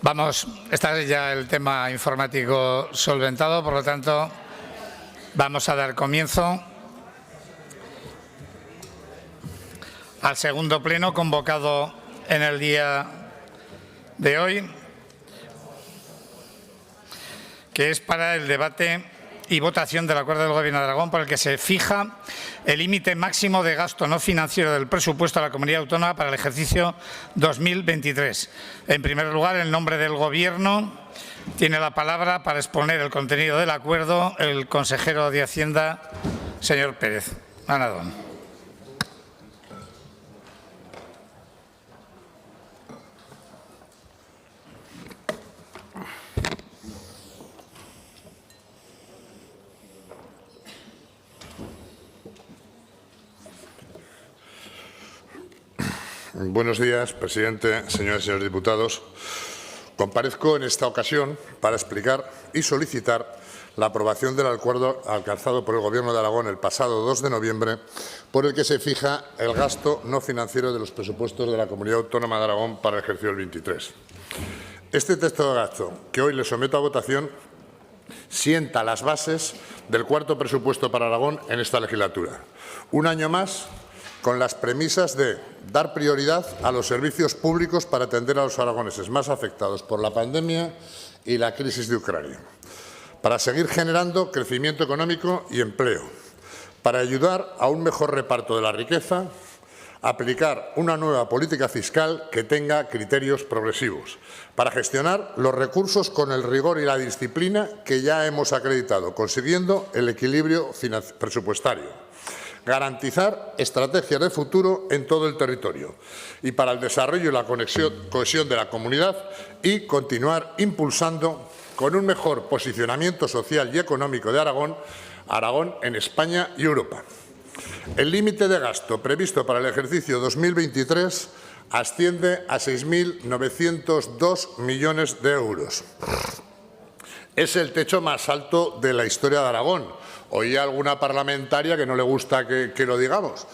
Vamos, está ya el tema informático solventado, por lo tanto, vamos a dar comienzo al segundo pleno convocado en el día de hoy, que es para el debate y votación del acuerdo del Gobierno de Aragón por el que se fija el límite máximo de gasto no financiero del presupuesto de la Comunidad Autónoma para el ejercicio 2023. En primer lugar, en nombre del Gobierno, tiene la palabra para exponer el contenido del acuerdo el consejero de Hacienda, señor Pérez Anadón. Buenos días, presidente, señoras y señores diputados. Comparezco en esta ocasión para explicar y solicitar la aprobación del acuerdo alcanzado por el Gobierno de Aragón el pasado 2 de noviembre, por el que se fija el gasto no financiero de los presupuestos de la Comunidad Autónoma de Aragón para el ejercicio del 23. Este texto de gasto, que hoy le someto a votación, sienta las bases del cuarto presupuesto para Aragón en esta legislatura. Un año más, con las premisas de dar prioridad a los servicios públicos para atender a los aragoneses más afectados por la pandemia y la crisis de Ucrania, para seguir generando crecimiento económico y empleo, para ayudar a un mejor reparto de la riqueza, aplicar una nueva política fiscal que tenga criterios progresivos, para gestionar los recursos con el rigor y la disciplina que ya hemos acreditado, consiguiendo el equilibrio presupuestario, garantizar estrategias de futuro en todo el territorio y para el desarrollo y la cohesión de la comunidad y continuar impulsando con un mejor posicionamiento social y económico de Aragón en España y Europa. El límite de gasto previsto para el ejercicio 2023 asciende a 6.902 millones de euros. Es el techo más alto de la historia de Aragón. Oí a alguna parlamentaria que no le gusta que lo digamos.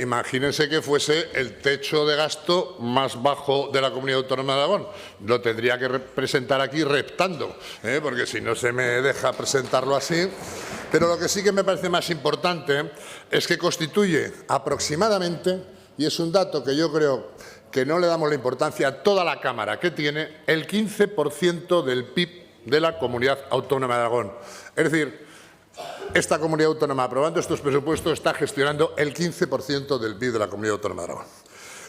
Imagínense que fuese el techo de gasto más bajo de la Comunidad Autónoma de Aragón. Lo tendría que presentar aquí reptando, porque si no se me deja presentarlo así. Pero lo que sí que me parece más importante es que constituye aproximadamente, y es un dato que yo creo que no le damos la importancia a toda la Cámara que tiene, el 15% del PIB de la Comunidad Autónoma de Aragón. Es decir, esta comunidad autónoma, aprobando estos presupuestos, está gestionando el 15% del PIB de la Comunidad Autónoma de Aragón.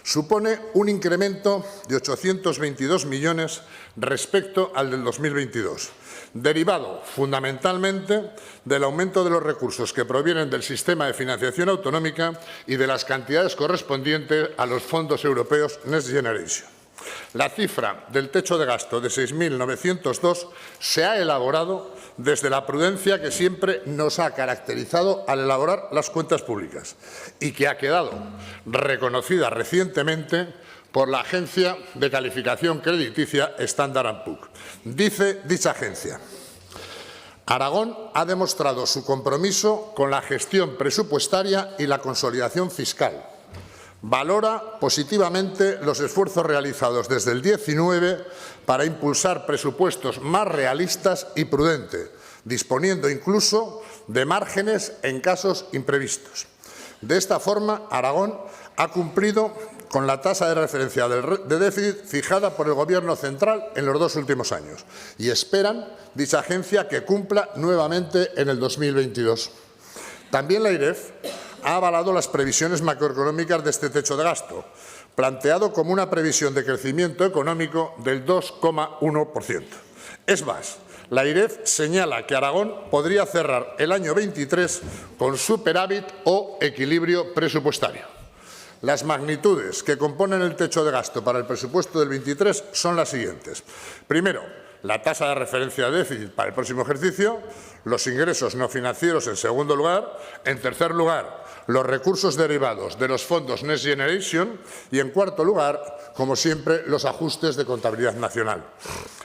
Supone un incremento de 822 millones respecto al del 2022, derivado fundamentalmente del aumento de los recursos que provienen del sistema de financiación autonómica y de las cantidades correspondientes a los fondos europeos Next Generation. La cifra del techo de gasto de 6.902 se ha elaborado desde la prudencia que siempre nos ha caracterizado al elaborar las cuentas públicas y que ha quedado reconocida recientemente por la agencia de calificación crediticia Standard & Poor's. Dice dicha agencia: Aragón ha demostrado su compromiso con la gestión presupuestaria y la consolidación fiscal. Valora positivamente los esfuerzos realizados desde el 19 para impulsar presupuestos más realistas y prudentes, disponiendo incluso de márgenes en casos imprevistos. De esta forma, Aragón ha cumplido con la tasa de referencia de déficit fijada por el Gobierno central en los 2 últimos años y esperan, dicha agencia, que cumpla nuevamente en el 2022. También la IREF ha avalado las previsiones macroeconómicas de este techo de gasto, planteado como una previsión de crecimiento económico del 2,1%. Es más, la IREF señala que Aragón podría cerrar el año 23 con superávit o equilibrio presupuestario. Las magnitudes que componen el techo de gasto para el presupuesto del 23 son las siguientes. Primero, la tasa de referencia de déficit para el próximo ejercicio, los ingresos no financieros en segundo lugar, en tercer lugar, los recursos derivados de los fondos Next Generation y, en cuarto lugar, como siempre, los ajustes de contabilidad nacional.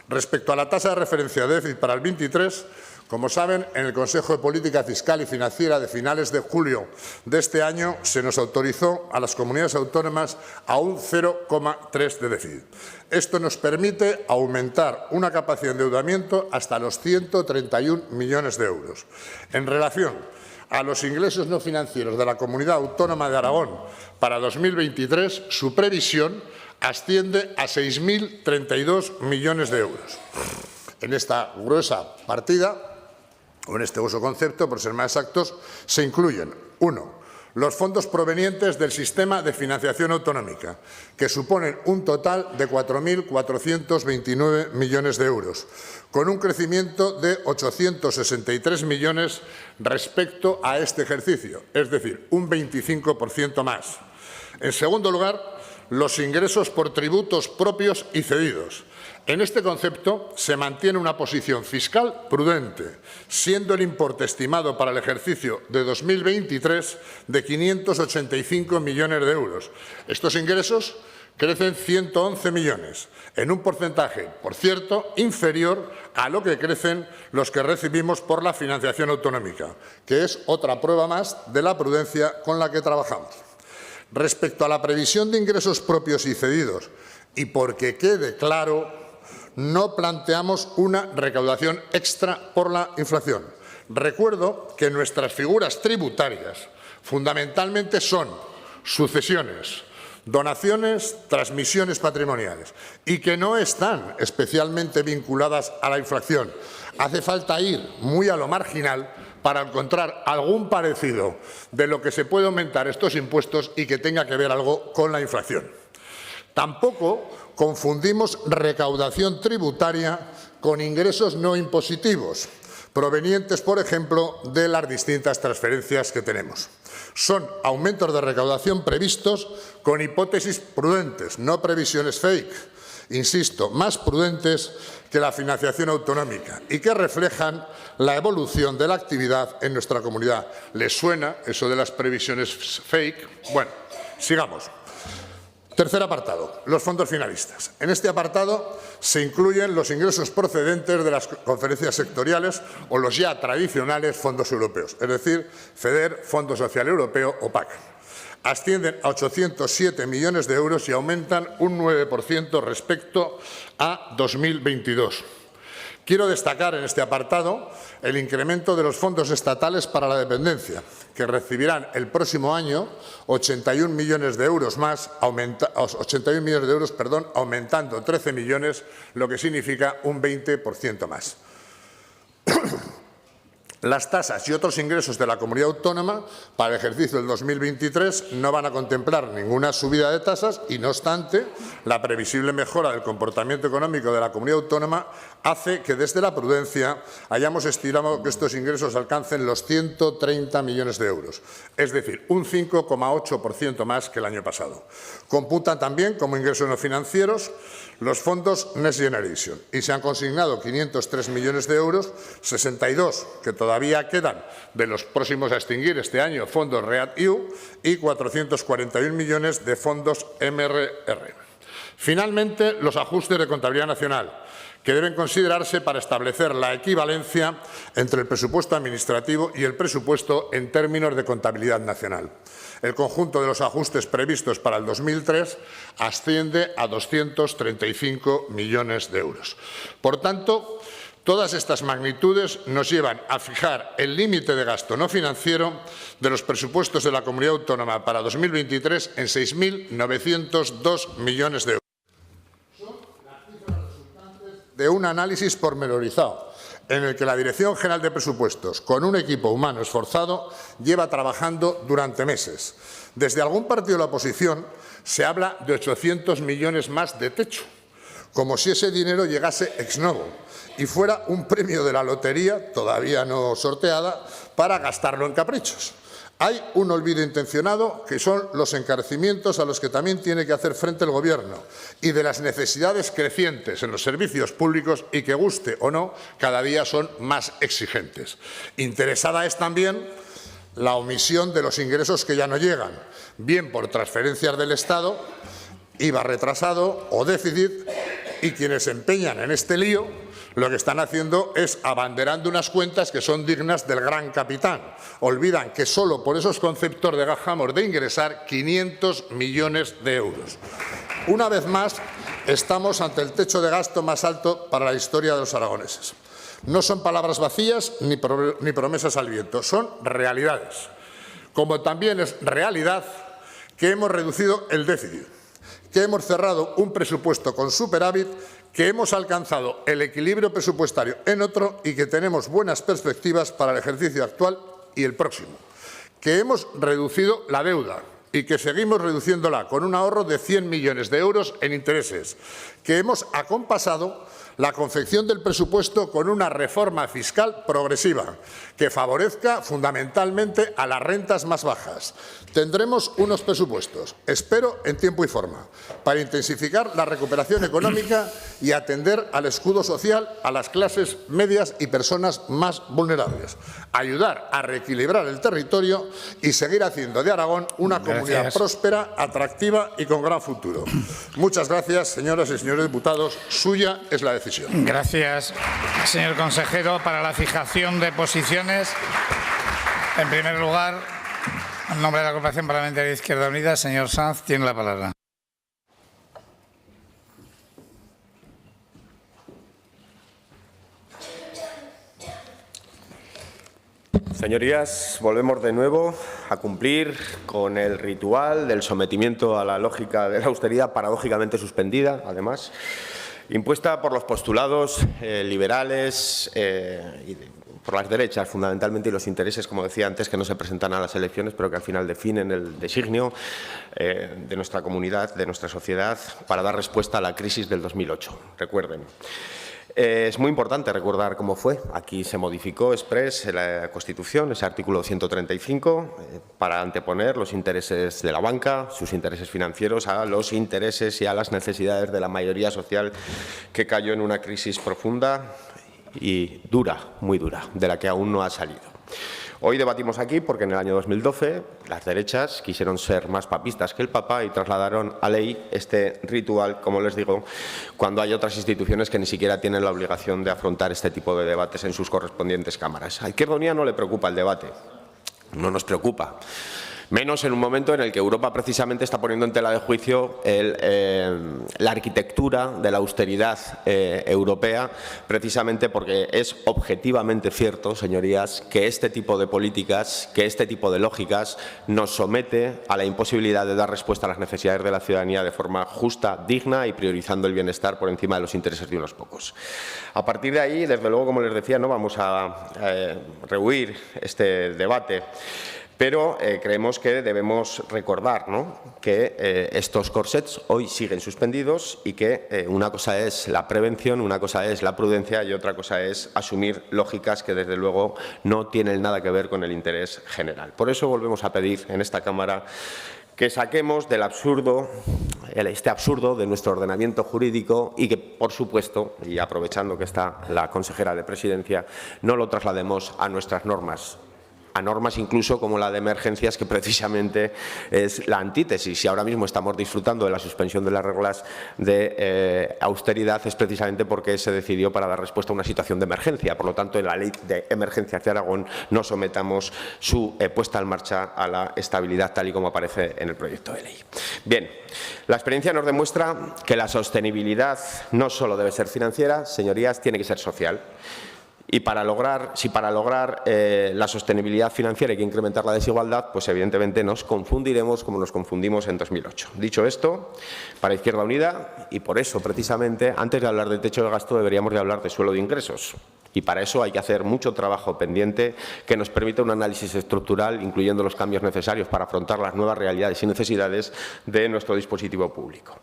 Respecto a la tasa de referencia de déficit para el 23, Como saben, en el Consejo de Política Fiscal y Financiera de finales de julio de este año se nos autorizó a las comunidades autónomas a un 0,3 de déficit. Esto nos permite aumentar una capacidad de endeudamiento hasta los 131 millones de euros. En relación a los ingresos no financieros de la Comunidad Autónoma de Aragón para 2023, su previsión asciende a 6.032 millones de euros. En esta gruesa partida, o en este uso concepto, por ser más exactos, se incluyen 1. Los fondos provenientes del sistema de financiación autonómica, que suponen un total de 4.429 millones de euros, con un crecimiento de 863 millones respecto a este ejercicio, es decir, un 25% más. En segundo lugar, los ingresos por tributos propios y cedidos. En este concepto se mantiene una posición fiscal prudente, siendo el importe estimado para el ejercicio de 2023 de 585 millones de euros. Estos ingresos crecen 111 millones, en un porcentaje, por cierto, inferior a lo que crecen los que recibimos por la financiación autonómica, que es otra prueba más de la prudencia con la que trabajamos. Respecto a la previsión de ingresos propios y cedidos, y porque quede claro, no planteamos una recaudación extra por la inflación. Recuerdo que nuestras figuras tributarias fundamentalmente son sucesiones, donaciones, transmisiones patrimoniales y que no están especialmente vinculadas a la inflación. Hace falta ir muy a lo marginal para encontrar algún parecido de lo que se puede aumentar estos impuestos y que tenga que ver algo con la inflación. Tampoco confundimos recaudación tributaria con ingresos no impositivos, provenientes, por ejemplo, de las distintas transferencias que tenemos. Son aumentos de recaudación previstos con hipótesis prudentes, no previsiones fake, insisto, más prudentes que la financiación autonómica y que reflejan la evolución de la actividad en nuestra comunidad. ¿Les suena eso de las previsiones fake? Bueno, sigamos. Tercer apartado, los fondos finalistas. En este apartado se incluyen los ingresos procedentes de las conferencias sectoriales o los ya tradicionales fondos europeos, es decir, FEDER, Fondo Social Europeo o PAC. Ascienden a 807 millones de euros y aumentan un 9% respecto a 2022. Quiero destacar en este apartado el incremento de los fondos estatales para la dependencia, que recibirán el próximo año 81 millones de euros más, aumentando 13 millones, lo que significa un 20% más. Las tasas y otros ingresos de la comunidad autónoma para el ejercicio del 2023 no van a contemplar ninguna subida de tasas y, no obstante, la previsible mejora del comportamiento económico de la comunidad autónoma hace que desde la prudencia hayamos estimado que estos ingresos alcancen los 130 millones de euros, es decir, un 5,8% más que el año pasado. Computan también como ingresos no financieros los fondos Next Generation y se han consignado 503 millones de euros, 62 que todavía quedan de los próximos a extinguir este año, fondos REACT-EU, y 441 millones de fondos MRR. Finalmente, los ajustes de contabilidad nacional, que deben considerarse para establecer la equivalencia entre el presupuesto administrativo y el presupuesto en términos de contabilidad nacional. El conjunto de los ajustes previstos para el 2003 asciende a 235 millones de euros. Por tanto, todas estas magnitudes nos llevan a fijar el límite de gasto no financiero de los presupuestos de la Comunidad Autónoma para 2023 en 6.902 millones de euros. Son las cifras resultantes de un análisis pormenorizado en el que la Dirección General de Presupuestos, con un equipo humano esforzado, lleva trabajando durante meses. Desde algún partido de la oposición se habla de 800 millones más de techo, como si ese dinero llegase ex novo y fuera un premio de la lotería, todavía no sorteada, para gastarlo en caprichos. Hay un olvido intencionado que son los encarecimientos a los que también tiene que hacer frente el Gobierno y de las necesidades crecientes en los servicios públicos y que, guste o no, cada día son más exigentes. Interesada es también la omisión de los ingresos que ya no llegan, bien por transferencias del Estado, IVA retrasado o déficit, y quienes se empeñan en este lío Lo que están haciendo es abanderando unas cuentas que son dignas del gran capitán. Olvidan que solo por esos conceptos dejamos de ingresar 500 millones de euros. Una vez más, estamos ante el techo de gasto más alto para la historia de los aragoneses. No son palabras vacías ni promesas al viento, son realidades. Como también es realidad que hemos reducido el déficit, que hemos cerrado un presupuesto con superávit, que hemos alcanzado el equilibrio presupuestario en otro y que tenemos buenas perspectivas para el ejercicio actual y el próximo, que hemos reducido la deuda y que seguimos reduciéndola con un ahorro de 100 millones de euros en intereses, que hemos acompasado la confección del presupuesto con una reforma fiscal progresiva que favorezca fundamentalmente a las rentas más bajas. Tendremos unos presupuestos, espero en tiempo y forma, para intensificar la recuperación económica y atender al escudo social a las clases medias y personas más vulnerables, ayudar a reequilibrar el territorio y seguir haciendo de Aragón una comunidad próspera, atractiva y con gran futuro. Muchas gracias, señoras y señores diputados. Suya es la decisión. Gracias, señor consejero. Para la fijación de posiciones, en primer lugar, en nombre de la Corporación Parlamentaria de Izquierda Unida, señor Sanz, tiene la palabra. Señorías, volvemos de nuevo a cumplir con el ritual del sometimiento a la lógica de la austeridad, paradójicamente suspendida, además, impuesta por los postulados liberales y por las derechas, fundamentalmente, y los intereses, como decía antes, que no se presentan a las elecciones, pero que al final definen el designio de nuestra comunidad, de nuestra sociedad, para dar respuesta a la crisis del 2008. Recuerden. Es muy importante recordar cómo fue. Aquí se modificó exprés la Constitución, ese artículo 135, para anteponer los intereses de la banca, sus intereses financieros, a los intereses y a las necesidades de la mayoría social que cayó en una crisis profunda y dura, muy dura, de la que aún no ha salido. Hoy debatimos aquí porque en el año 2012 las derechas quisieron ser más papistas que el Papa y trasladaron a ley este ritual, como les digo, cuando hay otras instituciones que ni siquiera tienen la obligación de afrontar este tipo de debates en sus correspondientes cámaras. A Izquierda Unida no le preocupa el debate, no nos preocupa. Menos en un momento en el que Europa precisamente está poniendo en tela de juicio la arquitectura de la austeridad europea, precisamente porque es objetivamente cierto, señorías, que este tipo de políticas, que este tipo de lógicas nos somete a la imposibilidad de dar respuesta a las necesidades de la ciudadanía de forma justa, digna y priorizando el bienestar por encima de los intereses de unos pocos. A partir de ahí, desde luego, como les decía, no vamos a rehuir este debate. Pero creemos que debemos recordar, ¿no?, que estos corsets hoy siguen suspendidos y que una cosa es la prevención, una cosa es la prudencia y otra cosa es asumir lógicas que, desde luego, no tienen nada que ver con el interés general. Por eso volvemos a pedir en esta Cámara que saquemos del absurdo, este absurdo de nuestro ordenamiento jurídico y que, por supuesto, y aprovechando que está la consejera de Presidencia, no lo traslademos a nuestras normas. A normas incluso como la de emergencias, que precisamente es la antítesis. Y ahora mismo estamos disfrutando de la suspensión de las reglas de austeridad, es precisamente porque se decidió para dar respuesta a una situación de emergencia. Por lo tanto, en la Ley de Emergencias de Aragón no sometamos su puesta en marcha a la estabilidad, tal y como aparece en el proyecto de ley. Bien, la experiencia nos demuestra que la sostenibilidad no solo debe ser financiera, señorías, tiene que ser social. Y si para lograr la sostenibilidad financiera hay que incrementar la desigualdad, pues evidentemente nos confundiremos como nos confundimos en 2008. Dicho esto, para Izquierda Unida, y por eso precisamente, antes de hablar del techo de gasto deberíamos de hablar de suelo de ingresos. Y para eso hay que hacer mucho trabajo pendiente que nos permita un análisis estructural, incluyendo los cambios necesarios para afrontar las nuevas realidades y necesidades de nuestro dispositivo público.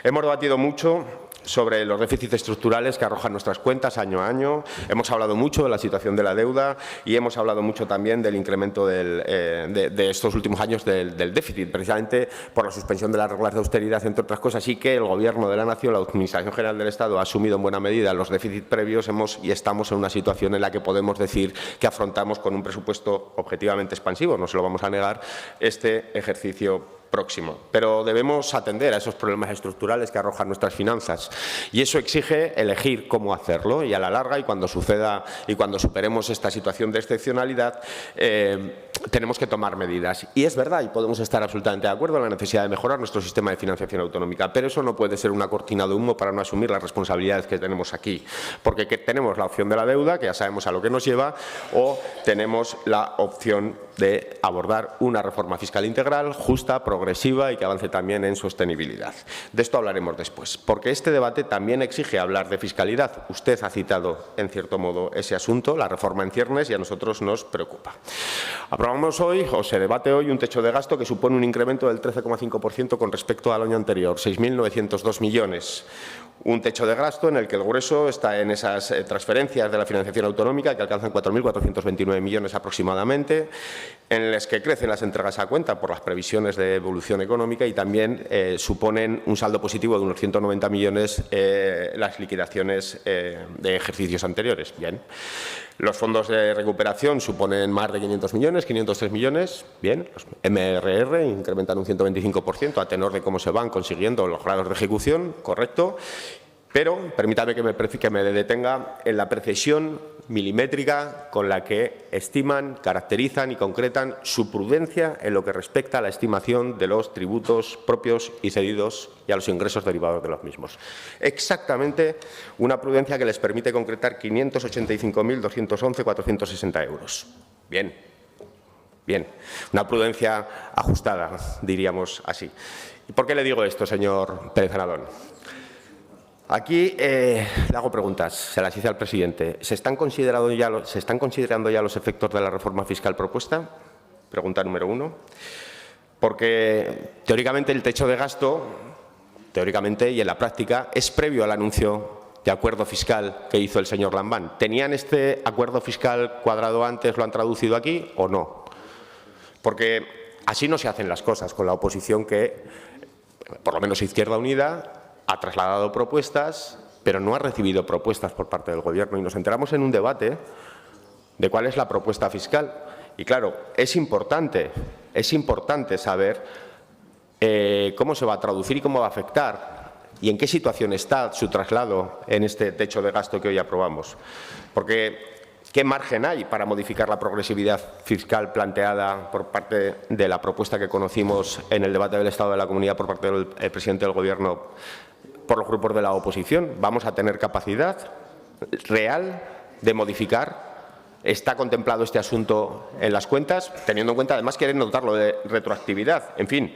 Hemos debatido mucho sobre los déficits estructurales que arrojan nuestras cuentas año a año. Hemos hablado mucho de la situación de la deuda y hemos hablado mucho también del incremento de estos últimos años del déficit, precisamente por la suspensión de las reglas de austeridad, entre otras cosas, y que el Gobierno de la Nación, la Administración General del Estado, ha asumido en buena medida los déficits previos y estamos en una situación en la que podemos decir que afrontamos con un presupuesto objetivamente expansivo, no se lo vamos a negar, este ejercicio próximo. Pero debemos atender a esos problemas estructurales que arrojan nuestras finanzas y eso exige elegir cómo hacerlo y a la larga y cuando suceda y cuando superemos esta situación de excepcionalidad tenemos que tomar medidas. Y es verdad y podemos estar absolutamente de acuerdo en la necesidad de mejorar nuestro sistema de financiación autonómica, pero eso no puede ser una cortina de humo para no asumir las responsabilidades que tenemos aquí, porque tenemos la opción de la deuda, que ya sabemos a lo que nos lleva, o tenemos la opción de abordar una reforma fiscal integral, justa, progresiva y que avance también en sostenibilidad. De esto hablaremos después, porque este debate también exige hablar de fiscalidad. Usted ha citado, en cierto modo, ese asunto, la reforma en ciernes, y a nosotros nos preocupa. Aprobamos hoy, o se debate hoy, un techo de gasto que supone un incremento del 13,5% con respecto al año anterior, 6.902 millones. Un techo de gasto en el que el grueso está en esas transferencias de la financiación autonómica que alcanzan 4.429 millones aproximadamente, en las que crecen las entregas a cuenta por las previsiones de evolución económica y también suponen un saldo positivo de unos 190 millones las liquidaciones de ejercicios anteriores. Bien. Los fondos de recuperación suponen más de 500 millones, 503 millones. Bien. Los MRR incrementan un 125% a tenor de cómo se van consiguiendo los grados de ejecución, correcto. Pero permítame que me detenga en la precisión milimétrica con la que estiman, caracterizan y concretan su prudencia en lo que respecta a la estimación de los tributos propios y cedidos y a los ingresos derivados de los mismos. Exactamente una prudencia que les permite concretar 585.211.460 euros. Bien, bien, una prudencia ajustada, diríamos así. ¿Y por qué le digo esto, señor Pérez Anadón? Aquí le hago preguntas, se las hice al presidente. ¿Se están considerando ya los efectos de la reforma fiscal propuesta? Pregunta número 1. Porque teóricamente el techo de gasto, teóricamente y en la práctica, es previo al anuncio de acuerdo fiscal que hizo el señor Lambán. ¿Tenían este acuerdo fiscal cuadrado antes, lo han traducido aquí o no? Porque así no se hacen las cosas con la oposición que, por lo menos Izquierda Unida, ha trasladado propuestas, pero no ha recibido propuestas por parte del Gobierno. Y nos enteramos en un debate de cuál es la propuesta fiscal. Y claro, es importante saber cómo se va a traducir y cómo va a afectar y en qué situación está su traslado en este techo de gasto que hoy aprobamos. Porque ¿qué margen hay para modificar la progresividad fiscal planteada por parte de la propuesta que conocimos en el debate del Estado de la Comunidad por parte del presidente del Gobierno por los grupos de la oposición? ¿Vamos a tener capacidad real de modificar? ¿Está contemplado este asunto en las cuentas? Teniendo en cuenta, además, quieren dotarlo de retroactividad. En fin,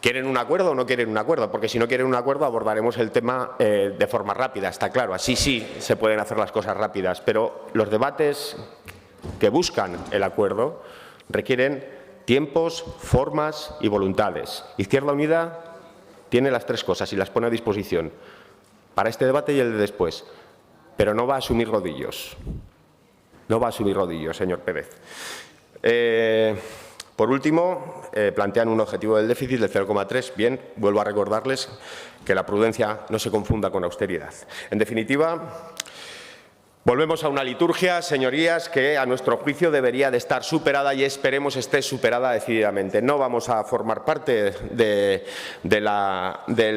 ¿quieren un acuerdo o no quieren un acuerdo? Porque si no quieren un acuerdo abordaremos el tema de forma rápida, está claro. Así sí se pueden hacer las cosas rápidas, pero los debates que buscan el acuerdo requieren tiempos, formas y voluntades. Izquierda Unida tiene las tres cosas y las pone a disposición para este debate y el de después, pero no va a asumir rodillos. No va a asumir rodillos, señor Pérez. Por último, plantean un objetivo del déficit del 0,3. Bien, vuelvo a recordarles que la prudencia no se confunda con austeridad. En definitiva, volvemos a una liturgia, señorías, que a nuestro juicio debería de estar superada y esperemos esté superada decididamente. No vamos a formar parte del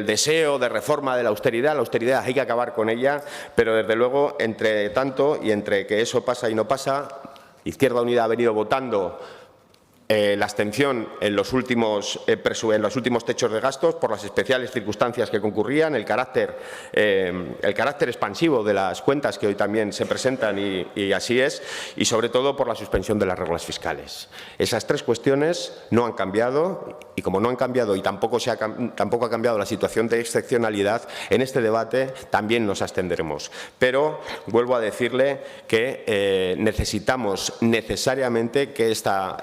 deseo de reforma de la austeridad hay que acabar con ella, pero desde luego, entre tanto y entre que eso pasa y no pasa, Izquierda Unida ha venido votando la abstención en los últimos techos de gastos por las especiales circunstancias que concurrían, el carácter expansivo de las cuentas que hoy también se presentan y así es, y sobre todo por la suspensión de las reglas fiscales. Esas tres cuestiones no han cambiado y como no han cambiado y tampoco ha cambiado la situación de excepcionalidad, en este debate también nos abstendremos. Pero vuelvo a decirle que necesitamos necesariamente que esta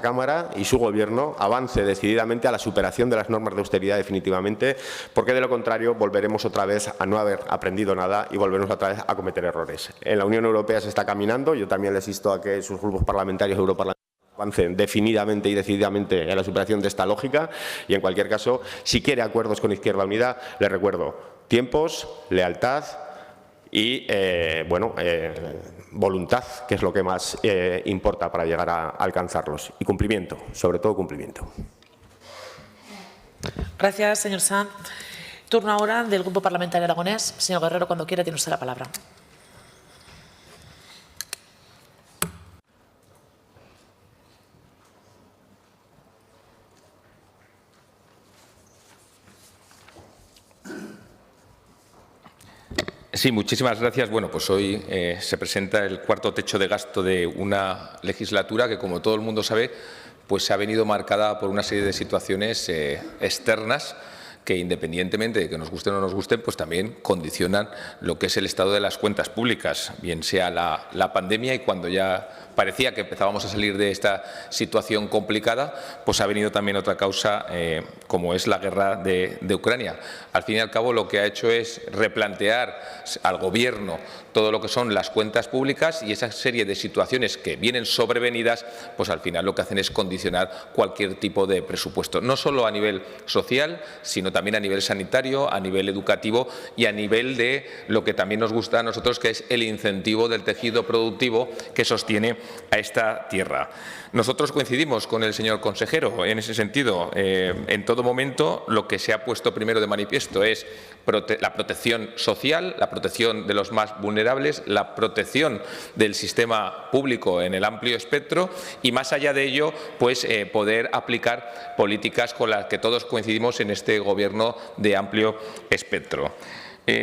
Cámara y su Gobierno avance decididamente a la superación de las normas de austeridad definitivamente, porque de lo contrario volveremos otra vez a no haber aprendido nada y volveremos otra vez a cometer errores. En la Unión Europea se está caminando, yo también les insto a que sus grupos parlamentarios europarlamentarios avancen definidamente y decididamente en la superación de esta lógica y, en cualquier caso, si quiere acuerdos con Izquierda Unida, les recuerdo tiempos, lealtad y voluntad, que es lo que más importa para llegar a alcanzarlos, y cumplimiento, sobre todo cumplimiento. Gracias, señor Sanz. Turno ahora del Grupo Parlamentario Aragonés. Señor Guerrero, cuando quiera, tiene usted la palabra. Sí, muchísimas gracias. Bueno, pues hoy se presenta el cuarto techo de gasto de una legislatura que, como todo el mundo sabe, pues se ha venido marcada por una serie de situaciones externas que, independientemente de que nos gusten o no nos gusten, pues también condicionan lo que es el estado de las cuentas públicas, bien sea la pandemia, y cuando ya parecía que empezábamos a salir de esta situación complicada, pues ha venido también otra causa, como es la guerra de Ucrania. Al fin y al cabo, lo que ha hecho es replantear al Gobierno todo lo que son las cuentas públicas, y esa serie de situaciones que vienen sobrevenidas, pues al final lo que hacen es condicionar cualquier tipo de presupuesto, no solo a nivel social, sino también a nivel sanitario, a nivel educativo y a nivel de lo que también nos gusta a nosotros, que es el incentivo del tejido productivo que sostiene a esta tierra. Nosotros coincidimos con el señor consejero en ese sentido. En todo momento lo que se ha puesto primero de manifiesto es la protección social, la protección de los más vulnerables, la protección del sistema público en el amplio espectro, y más allá de ello, pues poder aplicar políticas con las que todos coincidimos en este Gobierno de amplio espectro.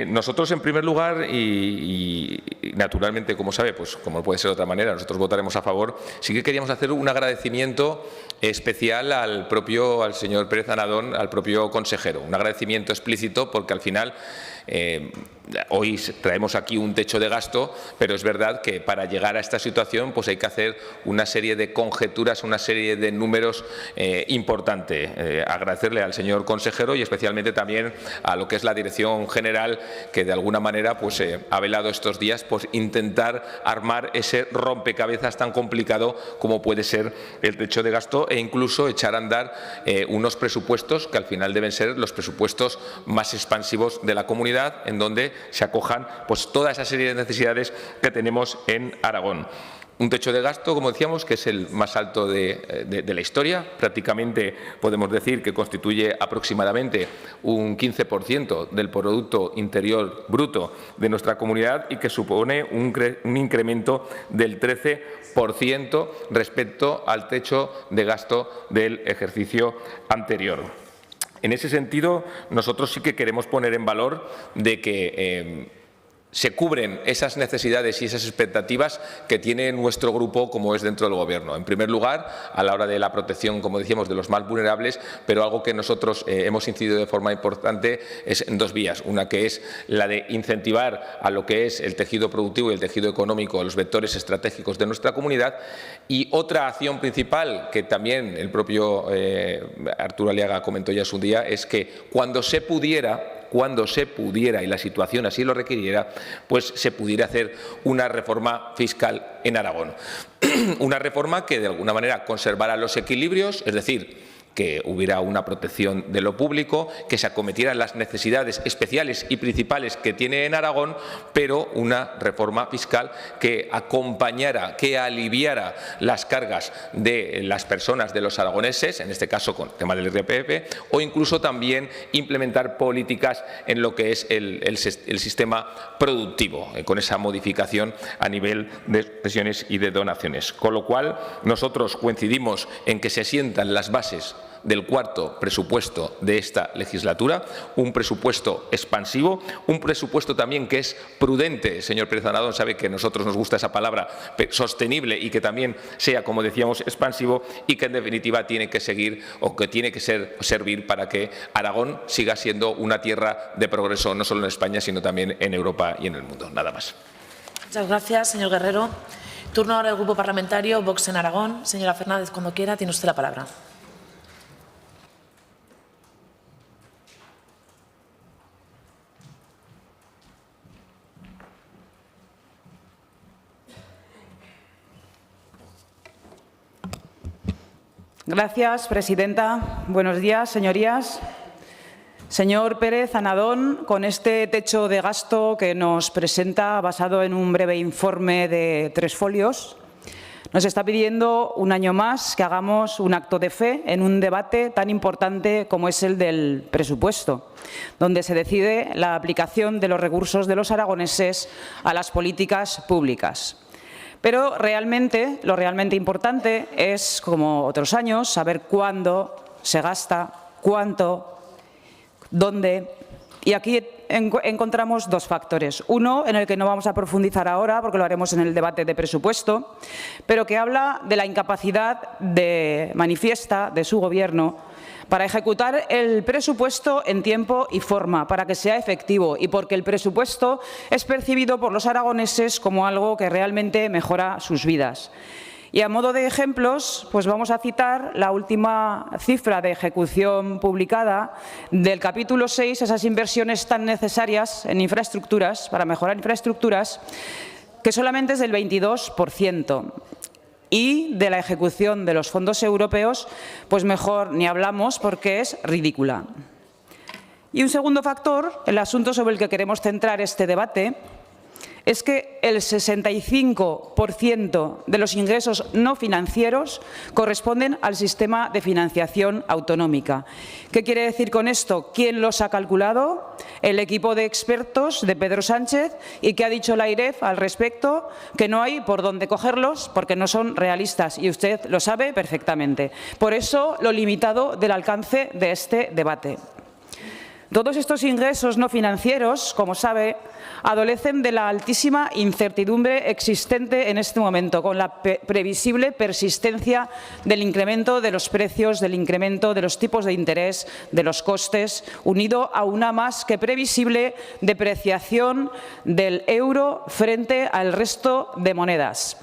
Nosotros, en primer lugar, y naturalmente, como sabe, pues como no puede ser de otra manera, nosotros votaremos a favor. Sí que queríamos hacer un agradecimiento especial al señor Pérez Anadón, al propio consejero. Un agradecimiento explícito, porque al final hoy traemos aquí un techo de gasto, pero es verdad que para llegar a esta situación pues hay que hacer una serie de conjeturas, una serie de números importante. Agradecerle al señor consejero y especialmente también a lo que es la Dirección General, que de alguna manera pues ha velado estos días por intentar armar ese rompecabezas tan complicado como puede ser el techo de gasto, e incluso echar a andar unos presupuestos que al final deben ser los presupuestos más expansivos de la comunidad, en donde se acojan pues toda esa serie de necesidades que tenemos en Aragón. Un techo de gasto, como decíamos, que es el más alto de la historia. Prácticamente podemos decir que constituye aproximadamente un 15% del Producto Interior Bruto de nuestra comunidad, y que supone un incremento del 13% respecto al techo de gasto del ejercicio anterior. En ese sentido, nosotros sí que queremos poner en valor de que se cubren esas necesidades y esas expectativas que tiene nuestro grupo, como es dentro del Gobierno. En primer lugar, a la hora de la protección, como decíamos, de los más vulnerables, pero algo que nosotros hemos incidido de forma importante es en dos vías. Una, que es la de incentivar a lo que es el tejido productivo y el tejido económico, los vectores estratégicos de nuestra comunidad, y otra acción principal que también el propio Arturo Aliaga comentó ya hace un día, es que cuando se pudiera y la situación así lo requiriera, pues se pudiera hacer una reforma fiscal en Aragón. Una reforma que de alguna manera conservara los equilibrios, es decir, que hubiera una protección de lo público, que se acometieran las necesidades especiales y principales que tiene en Aragón, pero una reforma fiscal que acompañara, que aliviara las cargas de las personas, de los aragoneses, en este caso con el tema del IRPF, o incluso también implementar políticas en lo que es el sistema productivo, con esa modificación a nivel de pensiones y de donaciones. Con lo cual, nosotros coincidimos en que se sientan las bases del cuarto presupuesto de esta legislatura, un presupuesto expansivo, un presupuesto también que es prudente. Señor Pérez Anadón sabe que a nosotros nos gusta esa palabra, sostenible, y que también sea, como decíamos, expansivo, y que en definitiva tiene que seguir, o que tiene que servir para que Aragón siga siendo una tierra de progreso, no solo en España, sino también en Europa y en el mundo. Nada más. Muchas gracias, señor Guerrero. Turno ahora del Grupo Parlamentario Vox en Aragón. Señora Fernández, cuando quiera, tiene usted la palabra. Gracias, presidenta. Buenos días, señorías. Señor Pérez Anadón, con este techo de gasto que nos presenta, basado en un breve informe de 3 folios, Nos está pidiendo un año más que hagamos un acto de fe en un debate tan importante como es el del presupuesto, donde se decide la aplicación de los recursos de los aragoneses a las políticas públicas. Pero lo realmente importante es, como otros años, saber cuándo se gasta, cuánto, dónde. Y aquí encontramos dos factores. Uno, en el que no vamos a profundizar ahora, porque lo haremos en el debate de presupuesto, pero que habla de la incapacidad manifiesta de su Gobierno para ejecutar el presupuesto en tiempo y forma, para que sea efectivo y porque el presupuesto es percibido por los aragoneses como algo que realmente mejora sus vidas. Y a modo de ejemplos, pues vamos a citar la última cifra de ejecución publicada del capítulo 6, esas inversiones tan necesarias en infraestructuras, para mejorar infraestructuras, que solamente es del 22%. Y de la ejecución de los fondos europeos, pues mejor ni hablamos porque es ridícula. Y un segundo factor, el asunto sobre el que queremos centrar este debate, es que el 65% de los ingresos no financieros corresponden al sistema de financiación autonómica. ¿Qué quiere decir con esto? ¿Quién los ha calculado? El equipo de expertos de Pedro Sánchez. ¿Y qué ha dicho la AIREF al respecto? Que no hay por dónde cogerlos porque no son realistas y usted lo sabe perfectamente. Por eso lo limitado del alcance de este debate. Todos estos ingresos no financieros, como sabe, adolecen de la altísima incertidumbre existente en este momento, con la previsible persistencia del incremento de los precios, del incremento de los tipos de interés, de los costes, unido a una más que previsible depreciación del euro frente al resto de monedas.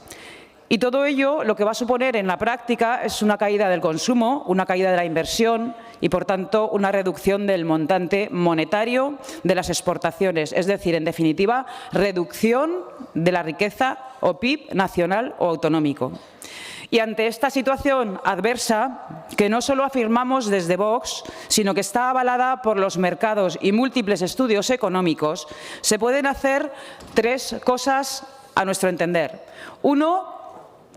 Y todo ello lo que va a suponer en la práctica es una caída del consumo, una caída de la inversión y, por tanto, una reducción del montante monetario de las exportaciones. Es decir, en definitiva, reducción de la riqueza o PIB nacional o autonómico. Y ante esta situación adversa, que no solo afirmamos desde Vox, sino que está avalada por los mercados y múltiples estudios económicos, se pueden hacer tres cosas a nuestro entender. Uno,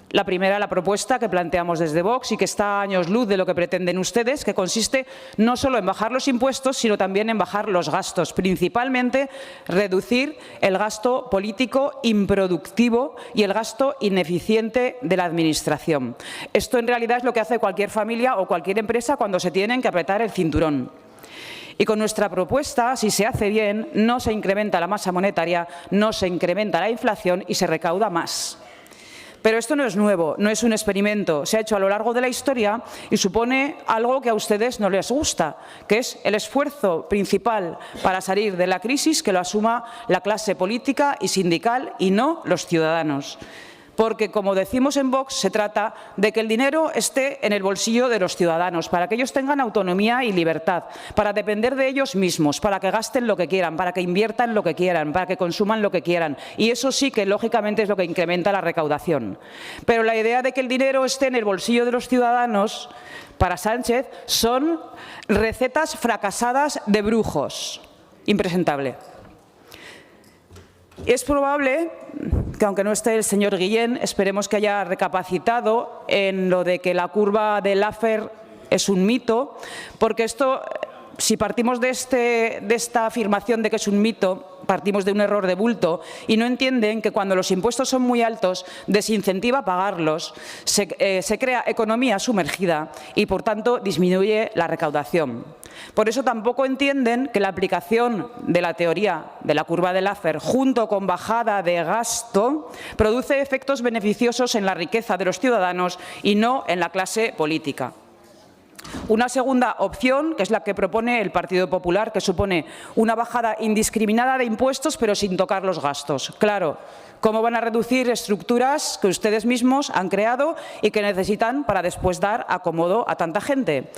la primera, la propuesta que planteamos desde Vox y que está a años luz de lo que pretenden ustedes, que consiste no solo en bajar los impuestos, sino también en bajar los gastos, principalmente reducir el gasto político improductivo y el gasto ineficiente de la Administración. Esto en realidad es lo que hace cualquier familia o cualquier empresa cuando se tienen que apretar el cinturón. Y con nuestra propuesta, si se hace bien, no se incrementa la masa monetaria, no se incrementa la inflación y se recauda más. Pero esto no es nuevo, no es un experimento, se ha hecho a lo largo de la historia y supone algo que a ustedes no les gusta, que es el esfuerzo principal para salir de la crisis que lo asuma la clase política y sindical y no los ciudadanos. Porque, como decimos en Vox, se trata de que el dinero esté en el bolsillo de los ciudadanos, para que ellos tengan autonomía y libertad, para depender de ellos mismos, para que gasten lo que quieran, para que inviertan lo que quieran, para que consuman lo que quieran. Y eso sí que, lógicamente, es lo que incrementa la recaudación. Pero la idea de que el dinero esté en el bolsillo de los ciudadanos, para Sánchez, son recetas fracasadas de brujos. Impresentable. Es probable que, aunque no esté el señor Guillén, esperemos que haya recapacitado en lo de que la curva de Laffer es un mito, porque esto, si partimos de esta afirmación de que es un mito, partimos de un error de bulto y no entienden que cuando los impuestos son muy altos desincentiva pagarlos, se crea economía sumergida y, por tanto, disminuye la recaudación. Por eso tampoco entienden que la aplicación de la teoría de la curva de Laffer junto con bajada de gasto produce efectos beneficiosos en la riqueza de los ciudadanos y no en la clase política. Una segunda opción, que es la que propone el Partido Popular, que supone una bajada indiscriminada de impuestos pero sin tocar los gastos. Claro, ¿cómo van a reducir estructuras que ustedes mismos han creado y que necesitan para después dar acomodo a tanta gente?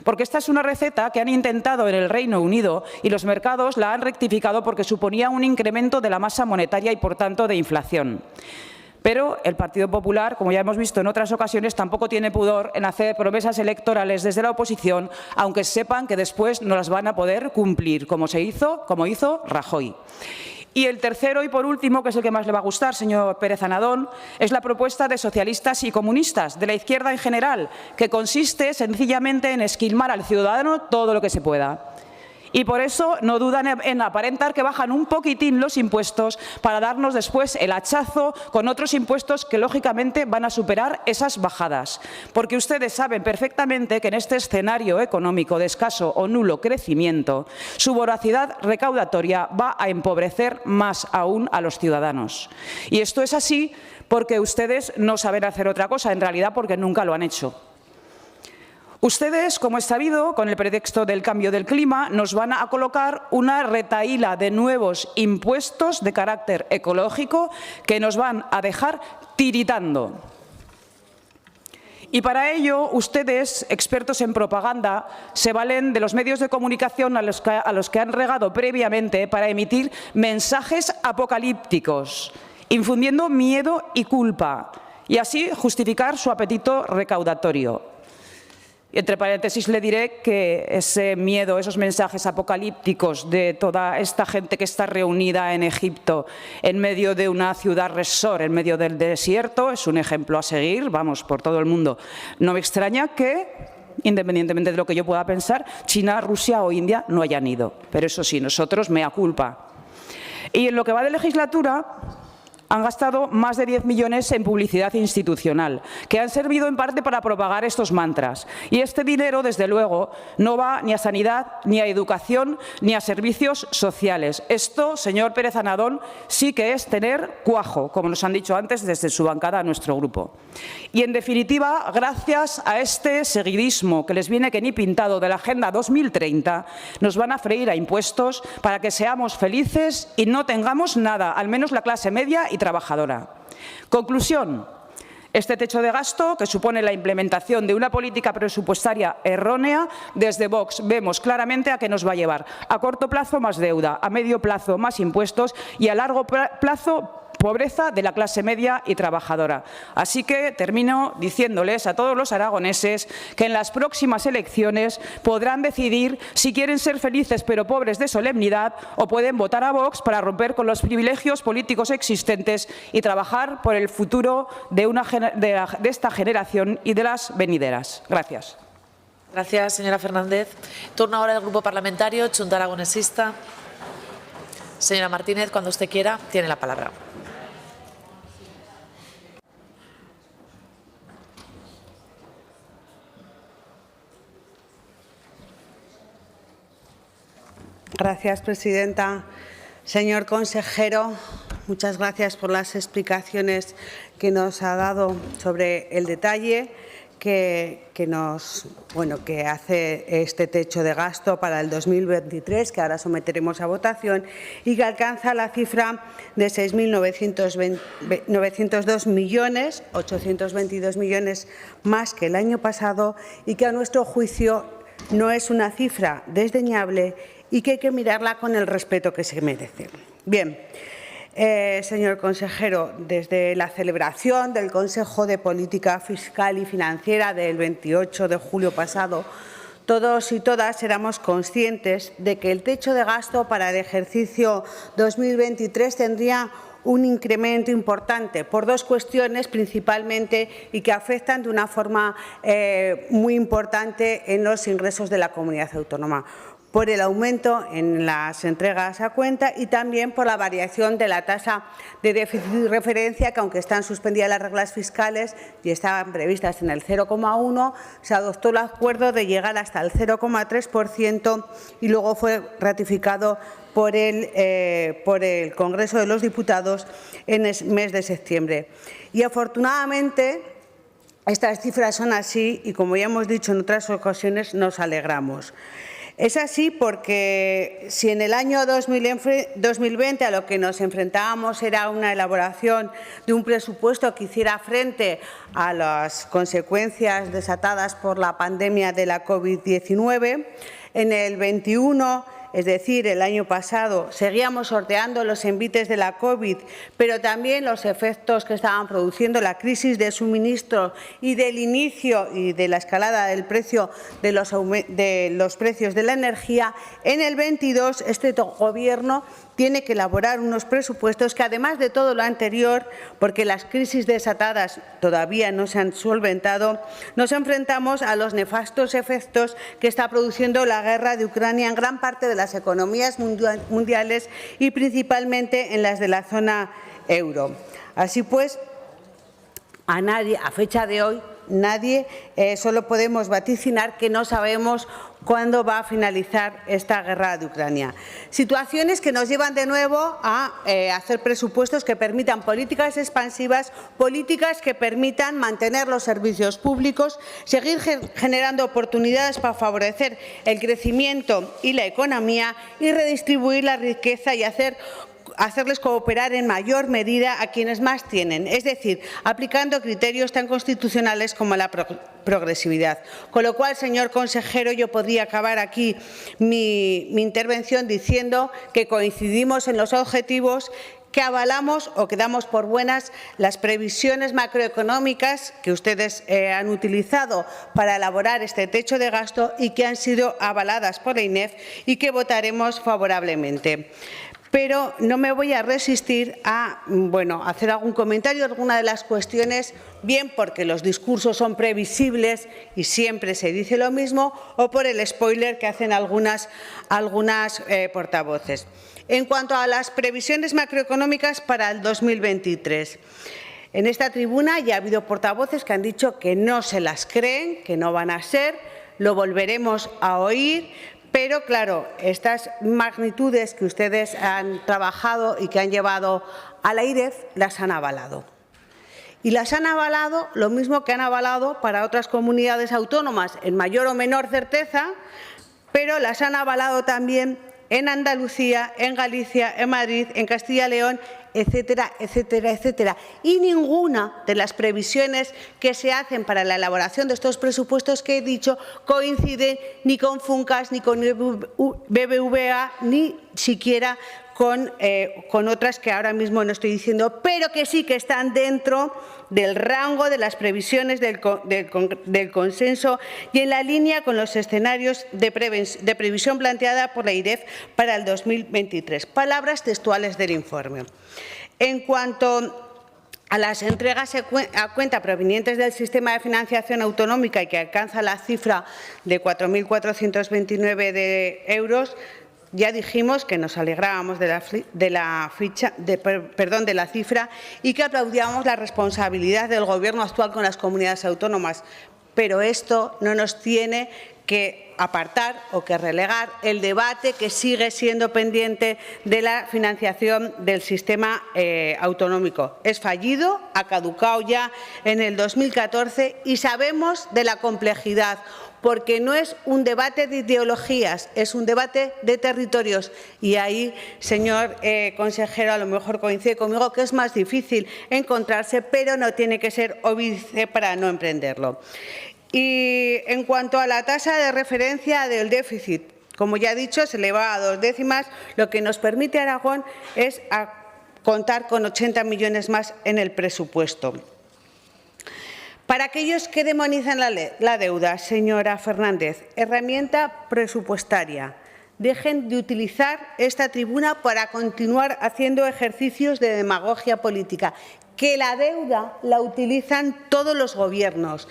Porque esta es una receta que han intentado en el Reino Unido y los mercados la han rectificado porque suponía un incremento de la masa monetaria y, por tanto, de inflación. Pero el Partido Popular, como ya hemos visto en otras ocasiones, tampoco tiene pudor en hacer promesas electorales desde la oposición, aunque sepan que después no las van a poder cumplir, como hizo Rajoy. Y el tercero y por último, que es el que más le va a gustar, señor Pérez Anadón, es la propuesta de socialistas y comunistas, de la izquierda en general, que consiste sencillamente en esquilmar al ciudadano todo lo que se pueda. Y por eso no dudan en aparentar que bajan un poquitín los impuestos para darnos después el hachazo con otros impuestos que lógicamente van a superar esas bajadas. Porque ustedes saben perfectamente que en este escenario económico de escaso o nulo crecimiento, su voracidad recaudatoria va a empobrecer más aún a los ciudadanos. Y esto es así porque ustedes no saben hacer otra cosa, en realidad porque nunca lo han hecho. Ustedes, como es sabido, con el pretexto del cambio del clima, nos van a colocar una retahíla de nuevos impuestos de carácter ecológico que nos van a dejar tiritando. Y para ello, ustedes, expertos en propaganda, se valen de los medios de comunicación a los que han regado previamente para emitir mensajes apocalípticos, infundiendo miedo y culpa, y así justificar su apetito recaudatorio. Entre paréntesis le diré que ese miedo, esos mensajes apocalípticos de toda esta gente que está reunida en Egipto en medio de una ciudad resort, en medio del desierto, es un ejemplo a seguir, vamos, por todo el mundo. No me extraña que, independientemente de lo que yo pueda pensar, China, Rusia o India no hayan ido. Pero eso sí, nosotros, mea culpa. Y en lo que va de legislatura, han gastado más de 10 millones en publicidad institucional, que han servido en parte para propagar estos mantras. Y este dinero, desde luego, no va ni a sanidad, ni a educación, ni a servicios sociales. Esto, señor Pérez Anadón, sí que es tener cuajo, como nos han dicho antes desde su bancada a nuestro grupo. Y, en definitiva, gracias a este seguidismo que les viene que ni pintado de la Agenda 2030, nos van a freír a impuestos para que seamos felices y no tengamos nada, al menos la clase media y trabajadora. Conclusión. Este techo de gasto, que supone la implementación de una política presupuestaria errónea, desde Vox vemos claramente a qué nos va a llevar. A corto plazo, más deuda, a medio plazo, más impuestos y a largo plazo, pobreza de la clase media y trabajadora. Así que termino diciéndoles a todos los aragoneses que en las próximas elecciones podrán decidir si quieren ser felices pero pobres de solemnidad o pueden votar a Vox para romper con los privilegios políticos existentes y trabajar por el futuro de esta generación y de las venideras. Gracias. Gracias, señora Fernández. Turno ahora del Grupo Parlamentario Junta Aragonesista. Señora Martínez, cuando usted quiera, tiene la palabra. Gracias, presidenta. Señor consejero, muchas gracias por las explicaciones que nos ha dado sobre el detalle que hace este techo de gasto para el 2023, que ahora someteremos a votación, y que alcanza la cifra de 6.902 millones, 822 millones más que el año pasado, y que a nuestro juicio no es una cifra desdeñable y que hay que mirarla con el respeto que se merece. Bien, señor consejero, desde la celebración del Consejo de Política Fiscal y Financiera del 28 de julio pasado, todos y todas éramos conscientes de que el techo de gasto para el ejercicio 2023 tendría un incremento importante por dos cuestiones principalmente y que afectan de una forma muy importante en los ingresos de la comunidad autónoma. Por el aumento en las entregas a cuenta y también por la variación de la tasa de déficit de referencia, que aunque están suspendidas las reglas fiscales y estaban previstas en el 0,1, se adoptó el acuerdo de llegar hasta el 0,3% y luego fue ratificado por el Congreso de los Diputados en el mes de septiembre. Y afortunadamente estas cifras son así y, como ya hemos dicho en otras ocasiones, nos alegramos. Es así porque si en el año 2020 a lo que nos enfrentábamos era una elaboración de un presupuesto que hiciera frente a las consecuencias desatadas por la pandemia de la COVID-19, en el 21, es decir, el año pasado, seguíamos sorteando los envites de la COVID, pero también los efectos que estaban produciendo la crisis de suministro y del inicio y de la escalada del precio de los precios de la energía. En el 22, este Gobierno tiene que elaborar unos presupuestos que, además de todo lo anterior, porque las crisis desatadas todavía no se han solventado, nos enfrentamos a los nefastos efectos que está produciendo la guerra de Ucrania en gran parte de las economías mundiales y principalmente en las de la zona euro. Así pues, a nadie, a fecha de hoy, solo podemos vaticinar que no sabemos cuándo va a finalizar esta guerra de Ucrania. Situaciones que nos llevan de nuevo a hacer presupuestos que permitan políticas expansivas, políticas que permitan mantener los servicios públicos, seguir generando oportunidades para favorecer el crecimiento y la economía y redistribuir la riqueza y hacerles cooperar en mayor medida a quienes más tienen, es decir, aplicando criterios tan constitucionales como la progresividad. Con lo cual, señor consejero, yo podría acabar aquí mi intervención diciendo que coincidimos en los objetivos, que avalamos o que damos por buenas las previsiones macroeconómicas que ustedes han utilizado para elaborar este techo de gasto y que han sido avaladas por la INEF y que votaremos favorablemente. Pero no me voy a resistir a hacer algún comentario, alguna de las cuestiones, bien porque los discursos son previsibles y siempre se dice lo mismo, o por el spoiler que hacen algunas portavoces. En cuanto a las previsiones macroeconómicas para el 2023, en esta tribuna ya ha habido portavoces que han dicho que no se las creen, que no van a ser, lo volveremos a oír. Pero, claro, estas magnitudes que ustedes han trabajado y que han llevado a la IREF las han avalado. Y las han avalado lo mismo que han avalado para otras comunidades autónomas en mayor o menor certeza, pero las han avalado también en Andalucía, en Galicia, en Madrid, en Castilla y León, etcétera, etcétera, etcétera. Y ninguna de las previsiones que se hacen para la elaboración de estos presupuestos que he dicho coincide ni con FUNCAS, ni con BBVA, ni siquiera con otras que ahora mismo no estoy diciendo, pero que sí que están dentro del rango de las previsiones del consenso y en la línea con los escenarios de previsión planteada por la IREF para el 2023. Palabras textuales del informe. En cuanto a las entregas a cuenta provenientes del sistema de financiación autonómica y que alcanza la cifra de 4.429 de euros, ya dijimos que nos alegrábamos de la cifra y que aplaudíamos la responsabilidad del Gobierno actual con las comunidades autónomas. Pero esto no nos tiene que apartar o que relegar el debate que sigue siendo pendiente de la financiación del sistema autonómico. Es fallido, ha caducado ya en el 2014 y sabemos de la complejidad, porque no es un debate de ideologías, es un debate de territorios. Y ahí, señor consejero, a lo mejor coincide conmigo que es más difícil encontrarse, pero no tiene que ser óbice para no emprenderlo. Y en cuanto a la tasa de referencia del déficit, como ya he dicho, se eleva a 2 décimas, lo que nos permite Aragón es contar con 80 millones más en el presupuesto. Para aquellos que demonizan la deuda, señora Fernández, herramienta presupuestaria. Dejen de utilizar esta tribuna para continuar haciendo ejercicios de demagogia política. Que la deuda la utilizan todos los gobiernos,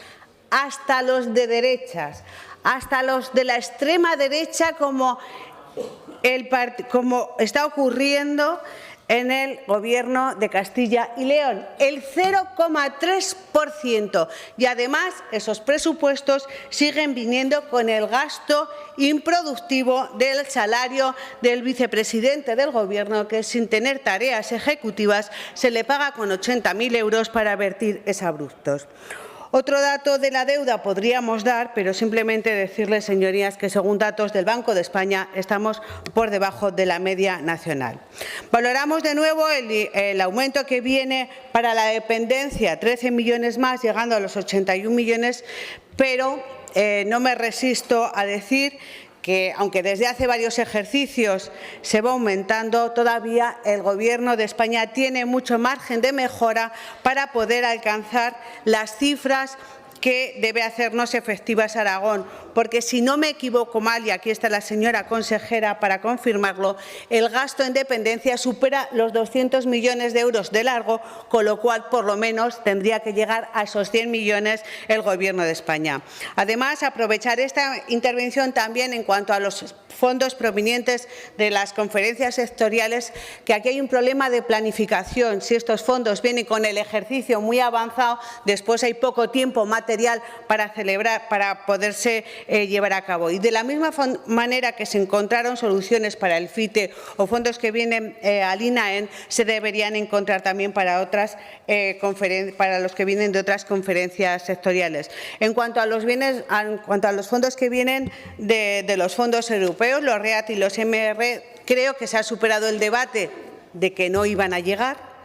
hasta los de derechas, hasta los de la extrema derecha, como está ocurriendo en el Gobierno de Castilla y León, el 0,3%. Y además, esos presupuestos siguen viniendo con el gasto improductivo del salario del vicepresidente del Gobierno, que sin tener tareas ejecutivas se le paga con 80.000 euros para vertir exabruptos. Otro dato de la deuda podríamos dar, pero simplemente decirles, señorías, que según datos del Banco de España estamos por debajo de la media nacional. Valoramos de nuevo el aumento que viene para la dependencia, 13 millones más, llegando a los 81 millones, pero no me resisto a decir que, aunque desde hace varios ejercicios se va aumentando, todavía el Gobierno de España tiene mucho margen de mejora para poder alcanzar las cifras que debe hacernos efectivas Aragón, porque si no me equivoco mal, y aquí está la señora consejera para confirmarlo, el gasto en dependencia supera los 200 millones de euros de largo, con lo cual por lo menos tendría que llegar a esos 100 millones el Gobierno de España. Además, aprovechar esta intervención también en cuanto a los fondos provenientes de las conferencias sectoriales, que aquí hay un problema de planificación. Si estos fondos vienen con el ejercicio muy avanzado, después hay poco tiempo material para celebrar, para poderse llevar a cabo. Y de la misma manera que se encontraron soluciones para el FITE o fondos que vienen al INAEN, se deberían encontrar también para otras para los que vienen de otras conferencias sectoriales. En cuanto a los fondos que vienen de los fondos europeos, los REAT y los MR, creo que se ha superado el debate de que no iban a llegar.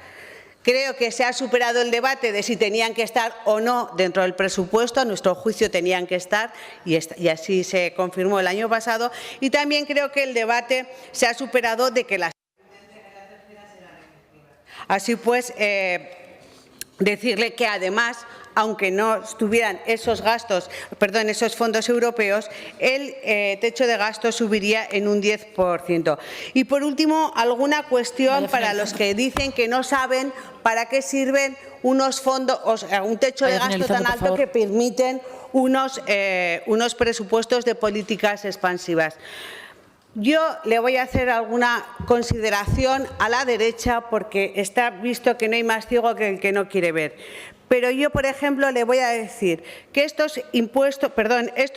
Creo que se ha superado el debate de si tenían que estar o no dentro del presupuesto. A nuestro juicio tenían que estar y así se confirmó el año pasado. Y también creo que el debate se ha superado de que las... Así pues, decirle que además, aunque no estuvieran esos fondos europeos, el techo de gasto subiría en un 10%. Y por último, alguna cuestión para los que dicen que no saben para qué sirven unos fondos, o sea, un techo de gasto tan alto que permiten unos presupuestos de políticas expansivas. Yo le voy a hacer alguna consideración a la derecha, porque está visto que no hay más ciego que el que no quiere ver. Pero yo, por ejemplo, le voy a decir que estos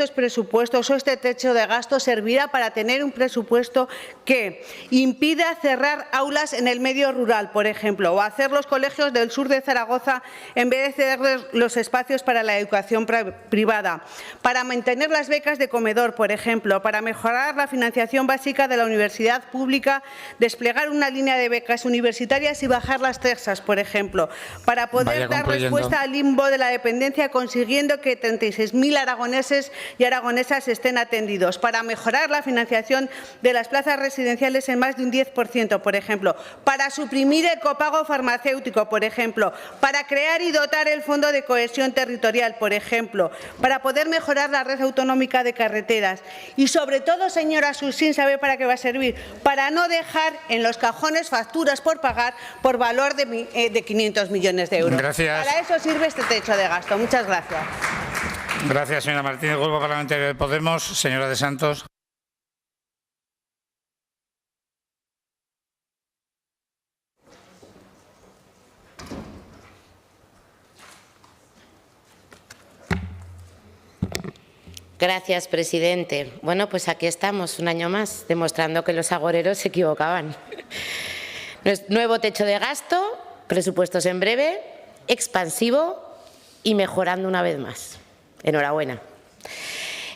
presupuestos o este techo de gasto servirá para tener un presupuesto que impida cerrar aulas en el medio rural, por ejemplo, o hacer los colegios del sur de Zaragoza en vez de ceder los espacios para la educación privada, para mantener las becas de comedor, por ejemplo, para mejorar la financiación básica de la universidad pública, desplegar una línea de becas universitarias y bajar las tasas, por ejemplo, para poder dar respuesta al limbo de la dependencia, consiguiendo que 36.000 aragoneses y aragonesas estén atendidos, para mejorar la financiación de las plazas residenciales en más de un 10%, por ejemplo, para suprimir el copago farmacéutico, por ejemplo, para crear y dotar el Fondo de Cohesión Territorial, por ejemplo, para poder mejorar la red autonómica de carreteras y, sobre todo, señora Susín, ¿sabe para qué va a servir? Para no dejar en los cajones facturas por pagar por valor de 500 millones de euros. Gracias. Para eso sirve este techo de gasto. Muchas gracias. Gracias, señora Martínez. Grupo Parlamentario de Podemos, señora de Santos. Gracias, presidente. Bueno, pues aquí estamos un año más, demostrando que los agoreros se equivocaban. Nuevo techo de gasto, presupuestos en breve, expansivo y mejorando una vez más. Enhorabuena.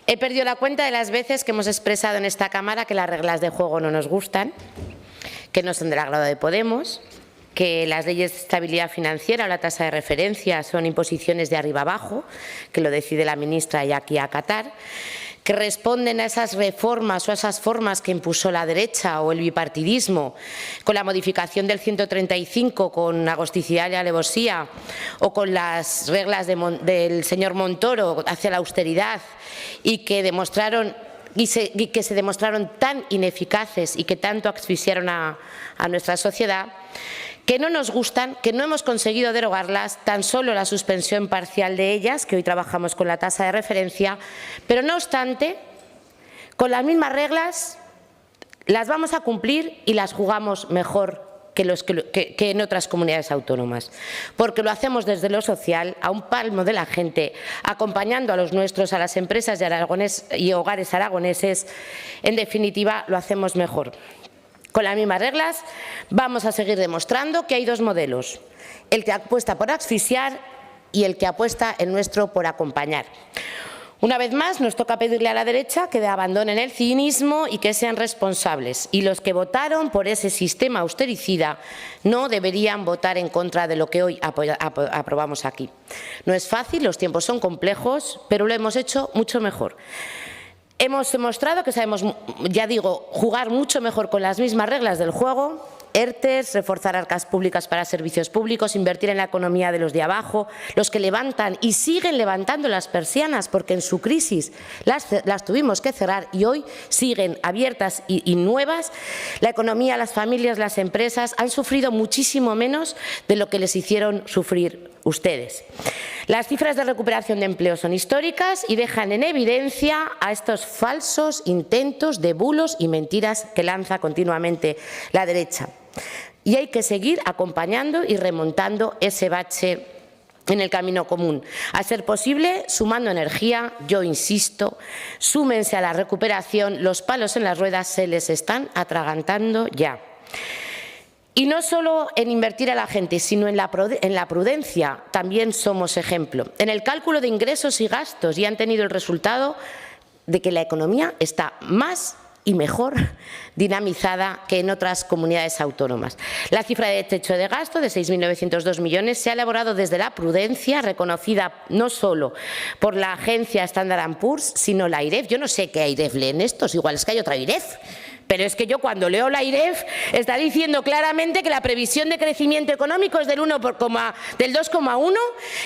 He perdido la cuenta de las veces que hemos expresado en esta Cámara que las reglas de juego no nos gustan, que no son del agrado de Podemos, que las leyes de estabilidad financiera o la tasa de referencia son imposiciones de arriba abajo, que lo decide la ministra y aquí a acatar, que responden a esas reformas o a esas formas que impuso la derecha o el bipartidismo con la modificación del 135, con agosticidad y alevosía, o con las reglas del señor Montoro hacia la austeridad y que se demostraron tan ineficaces y que tanto asfixiaron a nuestra sociedad, que no nos gustan, que no hemos conseguido derogarlas, tan solo la suspensión parcial de ellas, que hoy trabajamos con la tasa de referencia, pero no obstante, con las mismas reglas las vamos a cumplir y las jugamos mejor que en otras comunidades autónomas, porque lo hacemos desde lo social, a un palmo de la gente, acompañando a los nuestros, a las empresas y hogares aragoneses. En definitiva, lo hacemos mejor. Con las mismas reglas vamos a seguir demostrando que hay dos modelos, el que apuesta por asfixiar y el que apuesta, el nuestro, por acompañar. Una vez más nos toca pedirle a la derecha que abandonen el cinismo y que sean responsables, y los que votaron por ese sistema austericida no deberían votar en contra de lo que hoy aprobamos aquí. No es fácil, los tiempos son complejos, pero lo hemos hecho mucho mejor. Hemos demostrado que sabemos, ya digo, jugar mucho mejor con las mismas reglas del juego ERTEs, reforzar arcas públicas para servicios públicos, invertir en la economía de los de abajo, los que levantan y siguen levantando las persianas, porque en su crisis las tuvimos que cerrar y hoy siguen abiertas y nuevas. La economía, las familias, las empresas han sufrido muchísimo menos de lo que les hicieron sufrir ustedes. Las cifras de recuperación de empleo son históricas y dejan en evidencia a estos falsos intentos de bulos y mentiras que lanza continuamente la derecha. Y hay que seguir acompañando y remontando ese bache en el camino común. A ser posible, sumando energía, yo insisto, súmense a la recuperación, los palos en las ruedas se les están atragantando ya. Y no solo en invertir a la gente, sino en la prudencia también somos ejemplo. En el cálculo de ingresos y gastos ya han tenido el resultado de que la economía está más y mejor dinamizada que en otras comunidades autónomas. La cifra de techo de gasto de 6.902 millones se ha elaborado desde la prudencia, reconocida no solo por la agencia Standard & Poor's, sino la AIREF. Yo no sé qué AIREF leen estos, igual es que hay otra AIREF. Pero es que yo cuando leo la AIREF está diciendo claramente que la previsión de crecimiento económico es del 2,1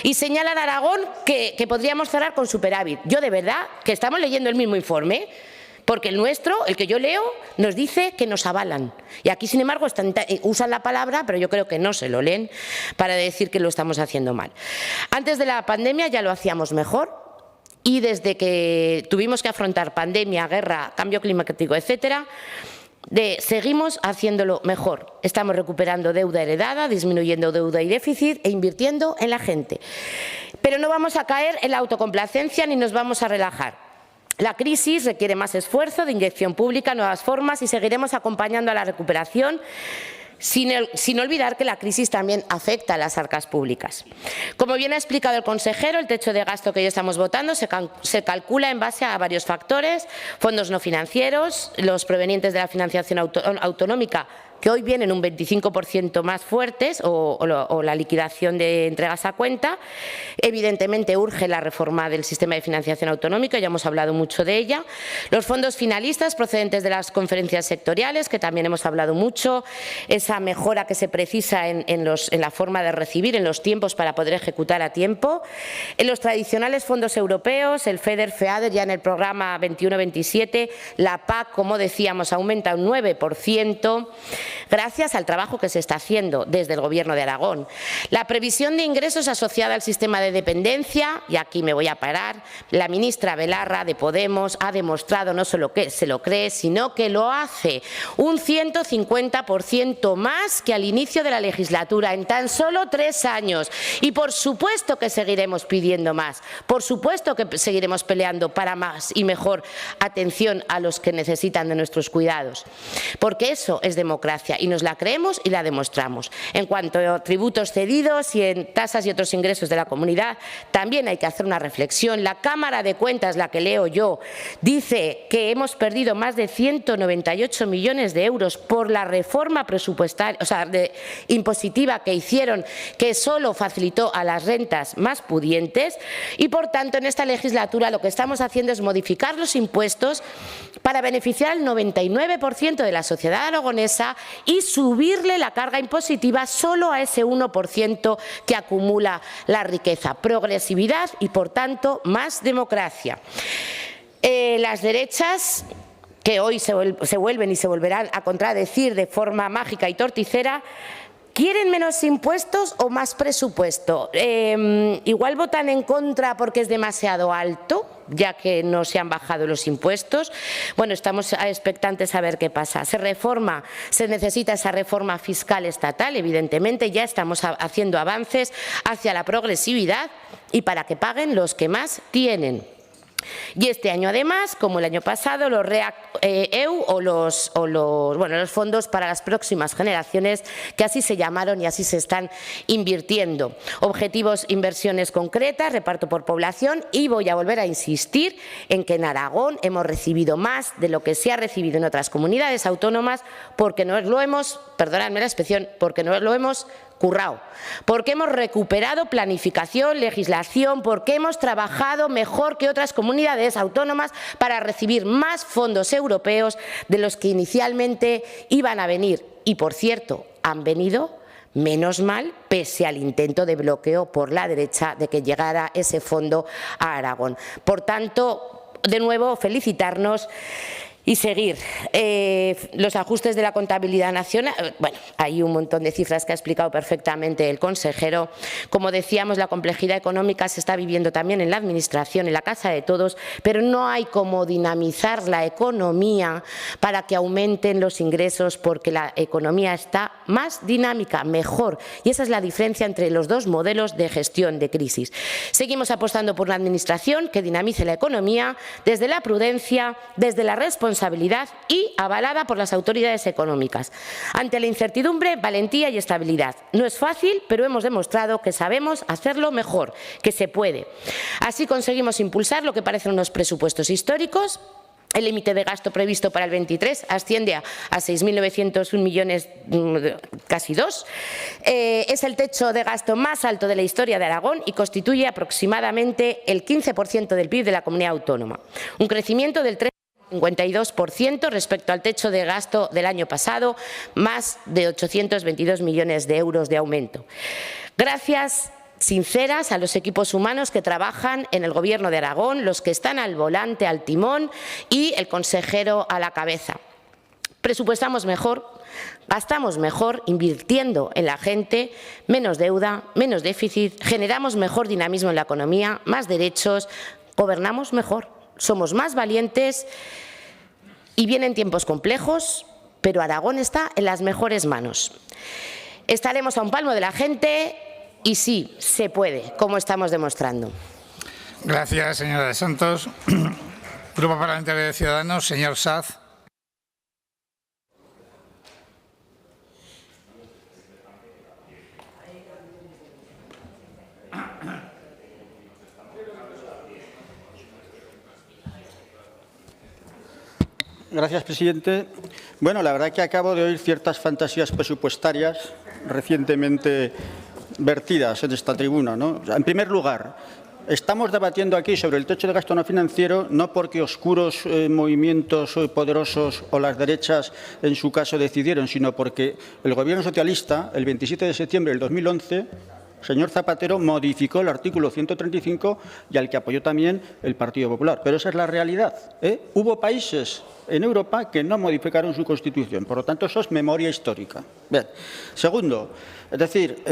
y señala en Aragón que podríamos cerrar con superávit. Yo de verdad que estamos leyendo el mismo informe, porque el nuestro, el que yo leo, nos dice que nos avalan. Y aquí, sin embargo, usan la palabra, pero yo creo que no se lo leen para decir que lo estamos haciendo mal. Antes de la pandemia ya lo hacíamos mejor. Y desde que tuvimos que afrontar pandemia, guerra, cambio climático, etcétera, seguimos haciéndolo mejor. Estamos recuperando deuda heredada, disminuyendo deuda y déficit e invirtiendo en la gente. Pero no vamos a caer en la autocomplacencia ni nos vamos a relajar. La crisis requiere más esfuerzo de inyección pública, nuevas formas y seguiremos acompañando a la recuperación sin olvidar que la crisis también afecta a las arcas públicas. Como bien ha explicado el consejero, el techo de gasto que hoy estamos votando se calcula en base a varios factores: fondos no financieros, los provenientes de la financiación autonómica, que hoy vienen un 25% más fuertes, o la liquidación de entregas a cuenta. Evidentemente urge la reforma del sistema de financiación autonómica, ya hemos hablado mucho de ella. Los fondos finalistas procedentes de las conferencias sectoriales, que también hemos hablado mucho, esa mejora que se precisa en la forma de recibir, en los tiempos para poder ejecutar a tiempo. En los tradicionales fondos europeos, el FEDER, FEADER, ya en el programa 21-27, la PAC, como decíamos, aumenta un 9%. Gracias al trabajo que se está haciendo desde el Gobierno de Aragón. La previsión de ingresos asociada al sistema de dependencia, y aquí me voy a parar, la ministra Belarra de Podemos ha demostrado no solo que se lo cree, sino que lo hace un 150% más que al inicio de la legislatura, en tan solo 3 años. Y por supuesto que seguiremos pidiendo más, por supuesto que seguiremos peleando para más y mejor atención a los que necesitan de nuestros cuidados, porque eso es democracia. Y nos la creemos y la demostramos. En cuanto a tributos cedidos y en tasas y otros ingresos de la comunidad, también hay que hacer una reflexión. La Cámara de Cuentas, la que leo yo, dice que hemos perdido más de 198 millones de euros por la reforma presupuestaria, impositiva que hicieron, que solo facilitó a las rentas más pudientes, y por tanto en esta legislatura lo que estamos haciendo es modificar los impuestos para beneficiar al 99% de la sociedad aragonesa y subirle la carga impositiva solo a ese 1% que acumula la riqueza. Progresividad y, por tanto, más democracia. Las derechas, que hoy se vuelven y se volverán a contradecir de forma mágica y torticera, ¿quieren menos impuestos o más presupuesto? Igual votan en contra porque es demasiado alto, ya que no se han bajado los impuestos. Bueno, estamos expectantes a ver qué pasa. Se necesita esa reforma fiscal estatal, evidentemente, ya estamos haciendo avances hacia la progresividad y para que paguen los que más tienen. Y este año, además, como el año pasado, los REACT-EU o los fondos para las próximas generaciones, que así se llamaron y así se están invirtiendo. Objetivos, inversiones concretas, reparto por población, y voy a volver a insistir en que en Aragón hemos recibido más de lo que se ha recibido en otras comunidades autónomas porque no lo hemos, perdonadme la expresión, porque no lo hemos currao, porque hemos recuperado planificación, legislación, porque hemos trabajado mejor que otras comunidades autónomas para recibir más fondos europeos de los que inicialmente iban a venir. Y, por cierto, han venido menos mal, pese al intento de bloqueo por la derecha de que llegara ese fondo a Aragón. Por tanto, de nuevo, felicitarnos y seguir. Los ajustes de la contabilidad nacional, bueno, hay un montón de cifras que ha explicado perfectamente el consejero. Como decíamos, la complejidad económica se está viviendo también en la Administración, en la casa de todos, pero no hay como dinamizar la economía para que aumenten los ingresos, porque la economía está más dinámica, mejor. Y esa es la diferencia entre los dos modelos de gestión de crisis. Seguimos apostando por una Administración que dinamice la economía desde la prudencia, desde la responsabilidad y avalada por las autoridades económicas. Ante la incertidumbre, valentía y estabilidad. No es fácil, pero hemos demostrado que sabemos hacerlo mejor, que se puede. Así conseguimos impulsar lo que parecen unos presupuestos históricos. El límite de gasto previsto para el 23 asciende a 6.901 millones, casi 2. Es el techo de gasto más alto de la historia de Aragón y constituye aproximadamente el 15% del PIB de la comunidad autónoma. Un crecimiento del 52% respecto al techo de gasto del año pasado, más de 822 millones de euros de aumento. Gracias sinceras a los equipos humanos que trabajan en el Gobierno de Aragón, los que están al volante, al timón, y el consejero a la cabeza. Presupuestamos mejor, gastamos mejor, invirtiendo en la gente, menos deuda, menos déficit, generamos mejor dinamismo en la economía, más derechos, gobernamos mejor, somos más valientes y vienen tiempos complejos, pero Aragón está en las mejores manos. Estaremos a un palmo de la gente. Y sí, se puede, como estamos demostrando. Gracias, señora de Santos. Grupo Parlamentario de Ciudadanos, señor Saz. Gracias, presidente. Bueno, la verdad es que acabo de oír ciertas fantasías presupuestarias recientemente vertidas en esta tribuna, ¿no? En primer lugar, estamos debatiendo aquí sobre el techo de gasto no financiero no porque oscuros movimientos poderosos o las derechas en su caso decidieron, sino porque el Gobierno socialista, el 27 de septiembre del 2011, señor Zapatero, modificó el artículo 135 y al que apoyó también el Partido Popular. Pero esa es la realidad, ¿eh? Hubo países en Europa que no modificaron su Constitución. Por lo tanto, eso es memoria histórica. Bien. Segundo, es decir,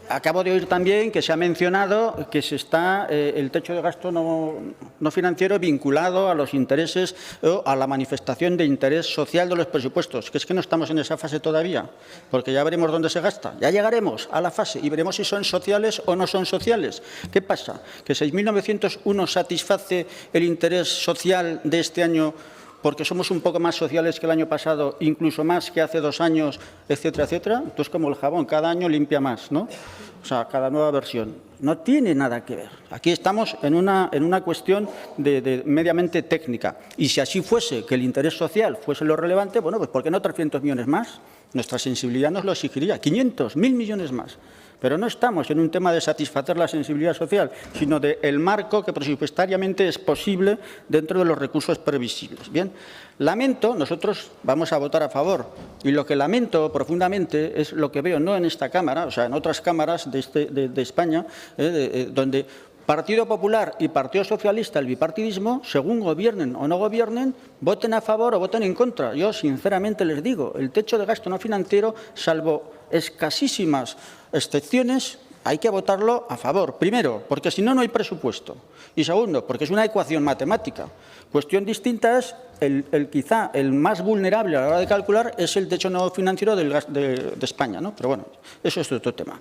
acabo de oír también que se ha mencionado que se está el techo de gasto no financiero vinculado a los intereses o a la manifestación de interés social de los presupuestos, que es que no estamos en esa fase todavía, porque ya veremos dónde se gasta. Ya llegaremos a la fase y veremos si son sociales o no son sociales. ¿Qué pasa? ¿Que 6.901 satisface el interés social de este año porque somos un poco más sociales que el año pasado, incluso más que hace 2 años, etcétera, etcétera? Entonces, como el jabón, cada año limpia más, ¿no? O sea, cada nueva versión. No tiene nada que ver. Aquí estamos en una cuestión de mediamente técnica. Y si así fuese, que el interés social fuese lo relevante, bueno, pues ¿por qué no 300 millones más? Nuestra sensibilidad nos lo exigiría. 500, 1.000 millones más. Pero no estamos en un tema de satisfacer la sensibilidad social, sino del marco que presupuestariamente es posible dentro de los recursos previsibles. Bien, lamento, nosotros vamos a votar a favor, y lo que lamento profundamente es lo que veo no en esta Cámara, o sea, en otras cámaras de España, donde Partido Popular y Partido Socialista, el bipartidismo, según gobiernen o no gobiernen, voten a favor o voten en contra. Yo, sinceramente, les digo, el techo de gasto no financiero, salvo escasísimas excepciones, hay que votarlo a favor. Primero, porque si no, no hay presupuesto. Y segundo, porque es una ecuación matemática. Cuestión distinta es, quizá el más vulnerable a la hora de calcular es el techo no financiero de España, ¿no? Pero bueno, eso es otro tema.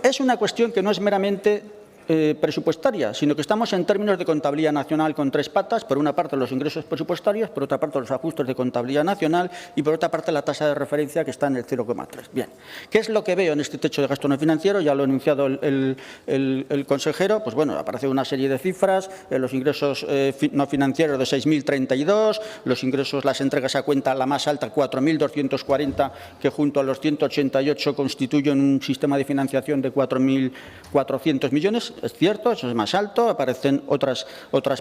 Es una cuestión que no es meramente presupuestaria, sino que estamos en términos de contabilidad nacional con tres patas: por una parte los ingresos presupuestarios, por otra parte los ajustes de contabilidad nacional y por otra parte la tasa de referencia, que está en el 0,3. Bien, ¿qué es lo que veo en este techo de gasto no financiero? Ya lo ha anunciado el consejero. Pues bueno, aparece una serie de cifras: los ingresos no financieros de 6.032, los ingresos, las entregas a cuenta, la más alta, 4.240, que junto a los 188 constituyen un sistema de financiación de 4.400 millones. Es cierto, eso es más alto. Aparecen otras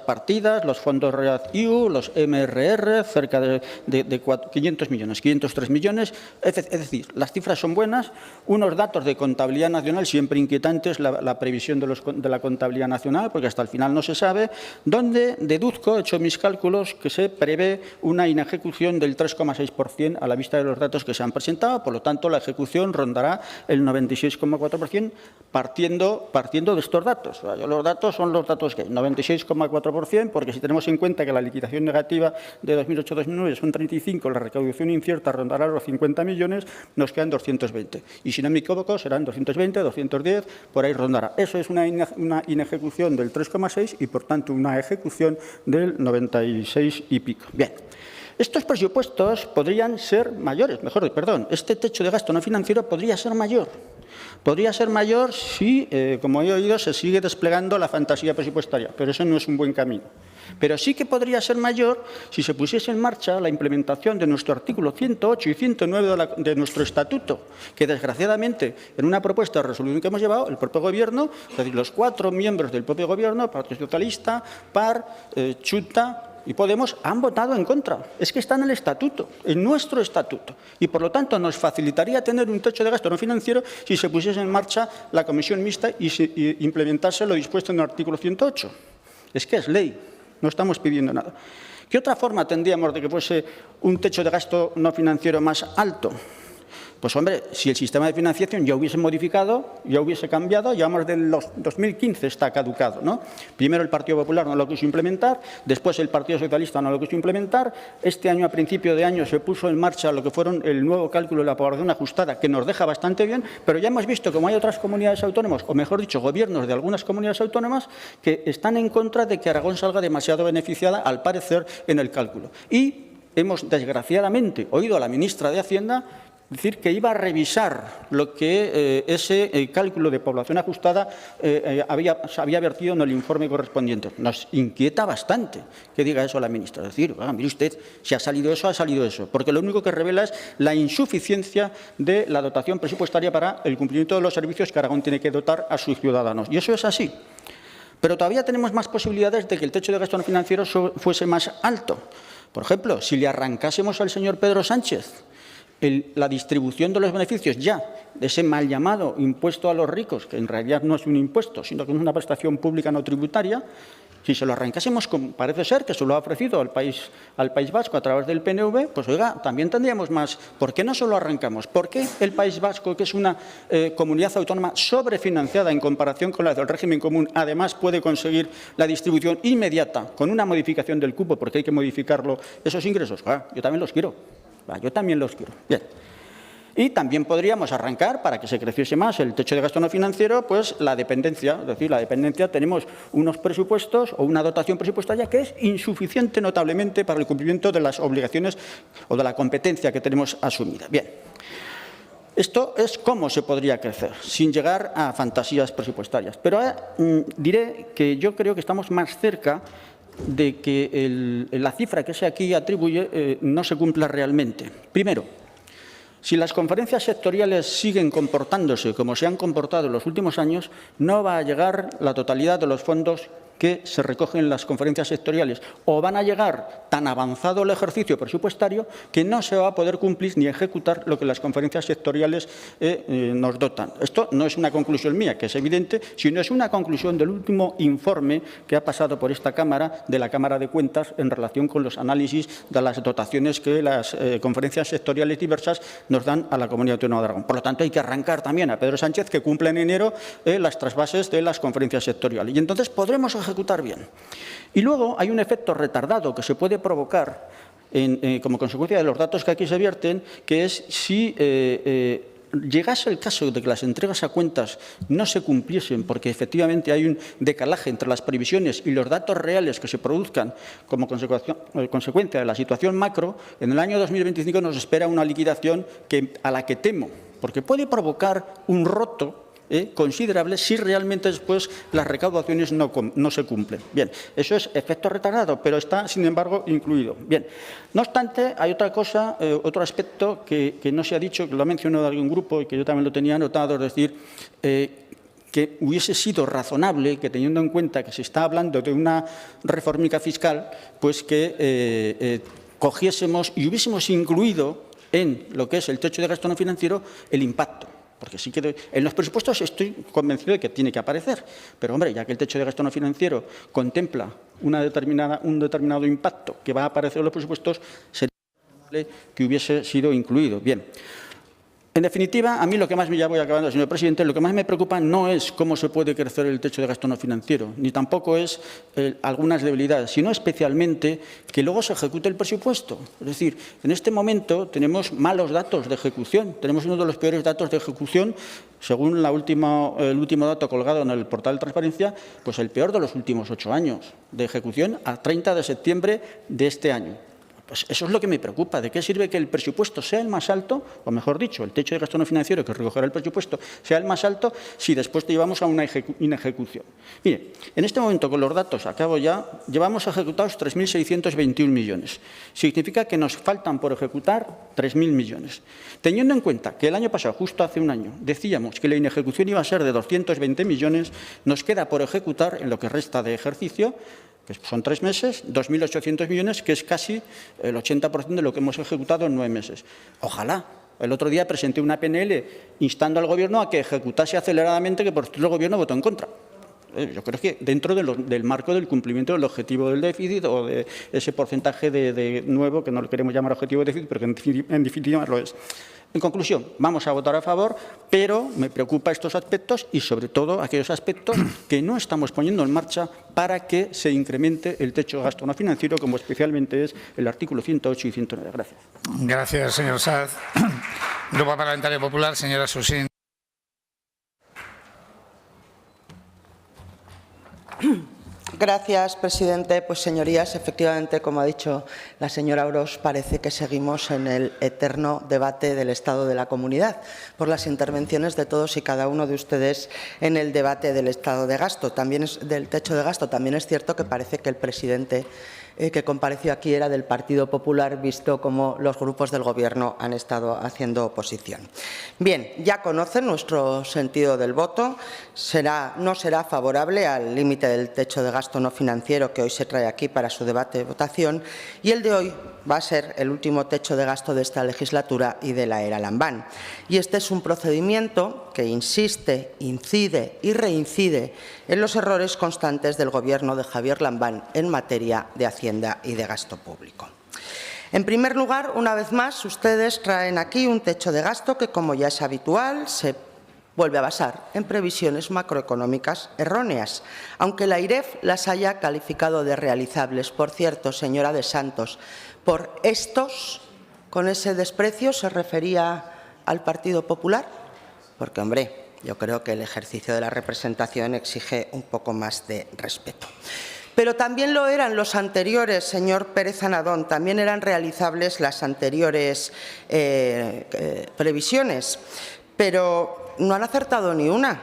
partidas, los fondos REACT-EU, los MRR, cerca de 500 millones, 503 millones. Es decir, las cifras son buenas. Unos datos de contabilidad nacional siempre inquietantes, la previsión de la contabilidad nacional, porque hasta el final no se sabe, donde deduzco, he hecho mis cálculos, que se prevé una inejecución del 3,6% a la vista de los datos que se han presentado. Por lo tanto, la ejecución rondará el 96,4% partiendo de estos datos. Los datos son los datos que hay, 96,4%, porque si tenemos en cuenta que la liquidación negativa de 2008-2009 son 35, la recaudación incierta rondará los 50 millones, nos quedan 220. Y si no me equivoco, serán 220, 210, por ahí rondará. Eso es una inejecución del 3,6 y, por tanto, una ejecución del 96 y pico. Bien. Estos presupuestos podrían ser mayores, este techo de gasto no financiero podría ser mayor. Podría ser mayor si, como he oído, se sigue desplegando la fantasía presupuestaria, pero eso no es un buen camino. Pero sí que podría ser mayor si se pusiese en marcha la implementación de nuestro artículo 108 y 109 de nuestro estatuto, que desgraciadamente en una propuesta de resolución que hemos llevado, el propio Gobierno, es decir, los 4 miembros del propio Gobierno, Partido Socialista, PAR, Junta y Podemos, han votado en contra. Es que está en el estatuto, en nuestro estatuto. Y, por lo tanto, nos facilitaría tener un techo de gasto no financiero si se pusiese en marcha la comisión mixta y se implementase lo dispuesto en el artículo 108. Es que es ley, no estamos pidiendo nada. ¿Qué otra forma tendríamos de que fuese un techo de gasto no financiero más alto? Pues, hombre, si el sistema de financiación ya hubiese modificado, ya hubiese cambiado, llevamos del 2015 está caducado, ¿no? Primero el Partido Popular no lo quiso implementar, después el Partido Socialista no lo quiso implementar. Este año, a principio de año, se puso en marcha lo que fueron el nuevo cálculo de la población ajustada, que nos deja bastante bien, pero ya hemos visto como hay otras comunidades autónomas, o mejor dicho, gobiernos de algunas comunidades autónomas, que están en contra de que Aragón salga demasiado beneficiada, al parecer, en el cálculo. Y hemos, desgraciadamente, oído a la ministra de Hacienda decir que iba a revisar lo que ese cálculo de población ajustada había vertido en el informe correspondiente. Nos inquieta bastante que diga eso la ministra. Es decir, mire usted, si ha salido eso, porque lo único que revela es la insuficiencia de la dotación presupuestaria para el cumplimiento de los servicios que Aragón tiene que dotar a sus ciudadanos. Y eso es así. Pero todavía tenemos más posibilidades de que el techo de gasto no financiero fuese más alto. Por ejemplo, si le arrancásemos al señor Pedro Sánchez la distribución de los beneficios ya de ese mal llamado impuesto a los ricos, que en realidad no es un impuesto, sino que es una prestación pública no tributaria, si se lo arrancásemos, como parece ser que se lo ha ofrecido al País Vasco a través del PNV, pues oiga, también tendríamos más. ¿Por qué no se lo arrancamos? ¿Por qué el País Vasco, que es una comunidad autónoma sobrefinanciada en comparación con la del régimen común, además puede conseguir la distribución inmediata con una modificación del cupo, porque hay que modificarlo, esos ingresos? Yo también los quiero. Yo también los quiero. Bien. Y también podríamos arrancar, para que se creciese más el techo de gasto no financiero, pues la dependencia. Es decir, la dependencia, tenemos unos presupuestos o una dotación presupuestaria que es insuficiente notablemente para el cumplimiento de las obligaciones o de la competencia que tenemos asumida. Bien. Esto es cómo se podría crecer, sin llegar a fantasías presupuestarias. Pero diré que yo creo que estamos más cerca de que la cifra que se aquí atribuye no se cumpla realmente. Primero, si las conferencias sectoriales siguen comportándose como se han comportado en los últimos años, no va a llegar la totalidad de los fondos que se recogen en las conferencias sectoriales, o van a llegar tan avanzado el ejercicio presupuestario que no se va a poder cumplir ni ejecutar lo que las conferencias sectoriales nos dotan. Esto no es una conclusión mía, que es evidente, sino es una conclusión del último informe que ha pasado por esta Cámara, de la Cámara de Cuentas, en relación con los análisis de las dotaciones que las conferencias sectoriales diversas nos dan a la Comunidad Autónoma de Aragón. Por lo tanto, hay que arrancar también a Pedro Sánchez, que cumple en enero las trasvases de las conferencias sectoriales. Y entonces podremos ejecutar bien. Y luego hay un efecto retardado que se puede provocar como consecuencia de los datos que aquí se vierten, que es si llegase el caso de que las entregas a cuentas no se cumpliesen porque efectivamente hay un decalaje entre las previsiones y los datos reales que se produzcan como consecuencia de la situación macro, en el año 2025 nos espera una liquidación a la que temo, porque puede provocar un roto considerable si realmente después las recaudaciones no se cumplen. Bien, eso es efecto retardado, pero está, sin embargo, incluido. Bien, no obstante, hay otra cosa, otro aspecto que no se ha dicho, que lo ha mencionado algún grupo y que yo también lo tenía anotado, es decir, que hubiese sido razonable que, teniendo en cuenta que se está hablando de una reformica fiscal, pues que cogiésemos y hubiésemos incluido en lo que es el techo de gasto no financiero el impacto. Porque sí que en los presupuestos estoy convencido de que tiene que aparecer. Pero, hombre, ya que el techo de gasto no financiero contempla un determinado impacto que va a aparecer en los presupuestos, sería razonable que hubiese sido incluido. Bien. En definitiva, a mí lo que más, ya voy acabando, señor presidente, lo que más me preocupa no es cómo se puede crecer el techo de gasto no financiero, ni tampoco es algunas debilidades, sino especialmente que luego se ejecute el presupuesto. Es decir, en este momento tenemos malos datos de ejecución, tenemos uno de los peores datos de ejecución, según el último dato colgado en el portal de transparencia, pues el peor de los últimos 8 años de ejecución a 30 de septiembre de este año. Pues eso es lo que me preocupa. ¿De qué sirve que el presupuesto sea el más alto, o mejor dicho, el techo de gasto no financiero que recogerá el presupuesto sea el más alto, si después te llevamos a una inejecución? Mire, en este momento, con los datos, acabo ya, llevamos ejecutados 3.621 millones. Significa que nos faltan por ejecutar 3.000 millones. Teniendo en cuenta que el año pasado, justo hace un año, decíamos que la inejecución iba a ser de 220 millones, nos queda por ejecutar, en lo que resta de ejercicio, que son 3 meses, 2.800 millones, que es casi el 80% de lo que hemos ejecutado en 9 meses. Ojalá. El otro día presenté una PNL instando al Gobierno a que ejecutase aceleradamente, que por cierto el Gobierno votó en contra. Yo creo que dentro del marco del cumplimiento del objetivo del déficit o de ese porcentaje de nuevo, que no lo queremos llamar objetivo de déficit, pero que en definitiva lo es. En conclusión, vamos a votar a favor, pero me preocupan estos aspectos y, sobre todo, aquellos aspectos que no estamos poniendo en marcha para que se incremente el techo de gasto no financiero, como especialmente es el artículo 108 y 109. Gracias. Gracias, señor Sáez. Grupo Parlamentario Popular, señora Susín. Gracias, presidente. Pues, señorías, efectivamente, como ha dicho la señora Orós, parece que seguimos en el eterno debate del estado de la comunidad, por las intervenciones de todos y cada uno de ustedes en el debate del estado de gasto, también del techo de gasto. También es cierto que parece que el presidente que compareció aquí era del Partido Popular, visto como los grupos del Gobierno han estado haciendo oposición. Bien, ya conocen nuestro sentido del voto. No será favorable al límite del techo de gasto no financiero que hoy se trae aquí para su debate y votación, y el de hoy va a ser el último techo de gasto de esta legislatura y de la era Lambán. Y este es un procedimiento que insiste, incide y reincide en los errores constantes del Gobierno de Javier Lambán en materia de Hacienda y de gasto público. En primer lugar, una vez más, ustedes traen aquí un techo de gasto que, como ya es habitual, se vuelve a basar en previsiones macroeconómicas erróneas, aunque la AIREF las haya calificado de realizables. Por cierto, señora de Santos, ¿por estos, con ese desprecio, se refería al Partido Popular? Porque, hombre, yo creo que el ejercicio de la representación exige un poco más de respeto. Pero también lo eran los anteriores, señor Pérez Anadón, también eran realizables las anteriores previsiones, pero no han acertado ni una.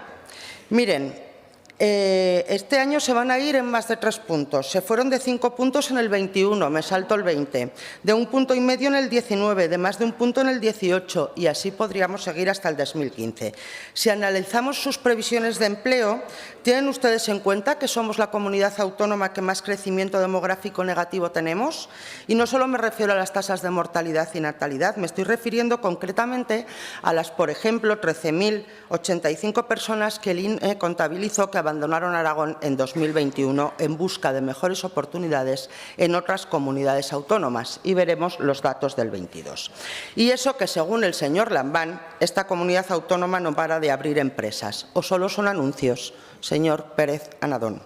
Miren, este año se van a ir en más de 3 puntos. Se fueron de 5 puntos en el 21, me salto el 20, de 1,5 puntos en el 19, de más de 1 punto en el 18, y así podríamos seguir hasta el 2015. Si analizamos sus previsiones de empleo, ¿tienen ustedes en cuenta que somos la comunidad autónoma que más crecimiento demográfico negativo tenemos? Y no solo me refiero a las tasas de mortalidad y natalidad, me estoy refiriendo concretamente a las, por ejemplo, 13.085 personas que el INE contabilizó que abandonaron Aragón en 2021 en busca de mejores oportunidades en otras comunidades autónomas, y veremos los datos del 22. Y eso que, según el señor Lambán, esta comunidad autónoma no para de abrir empresas, o solo son anuncios. señor Pérez Anadón.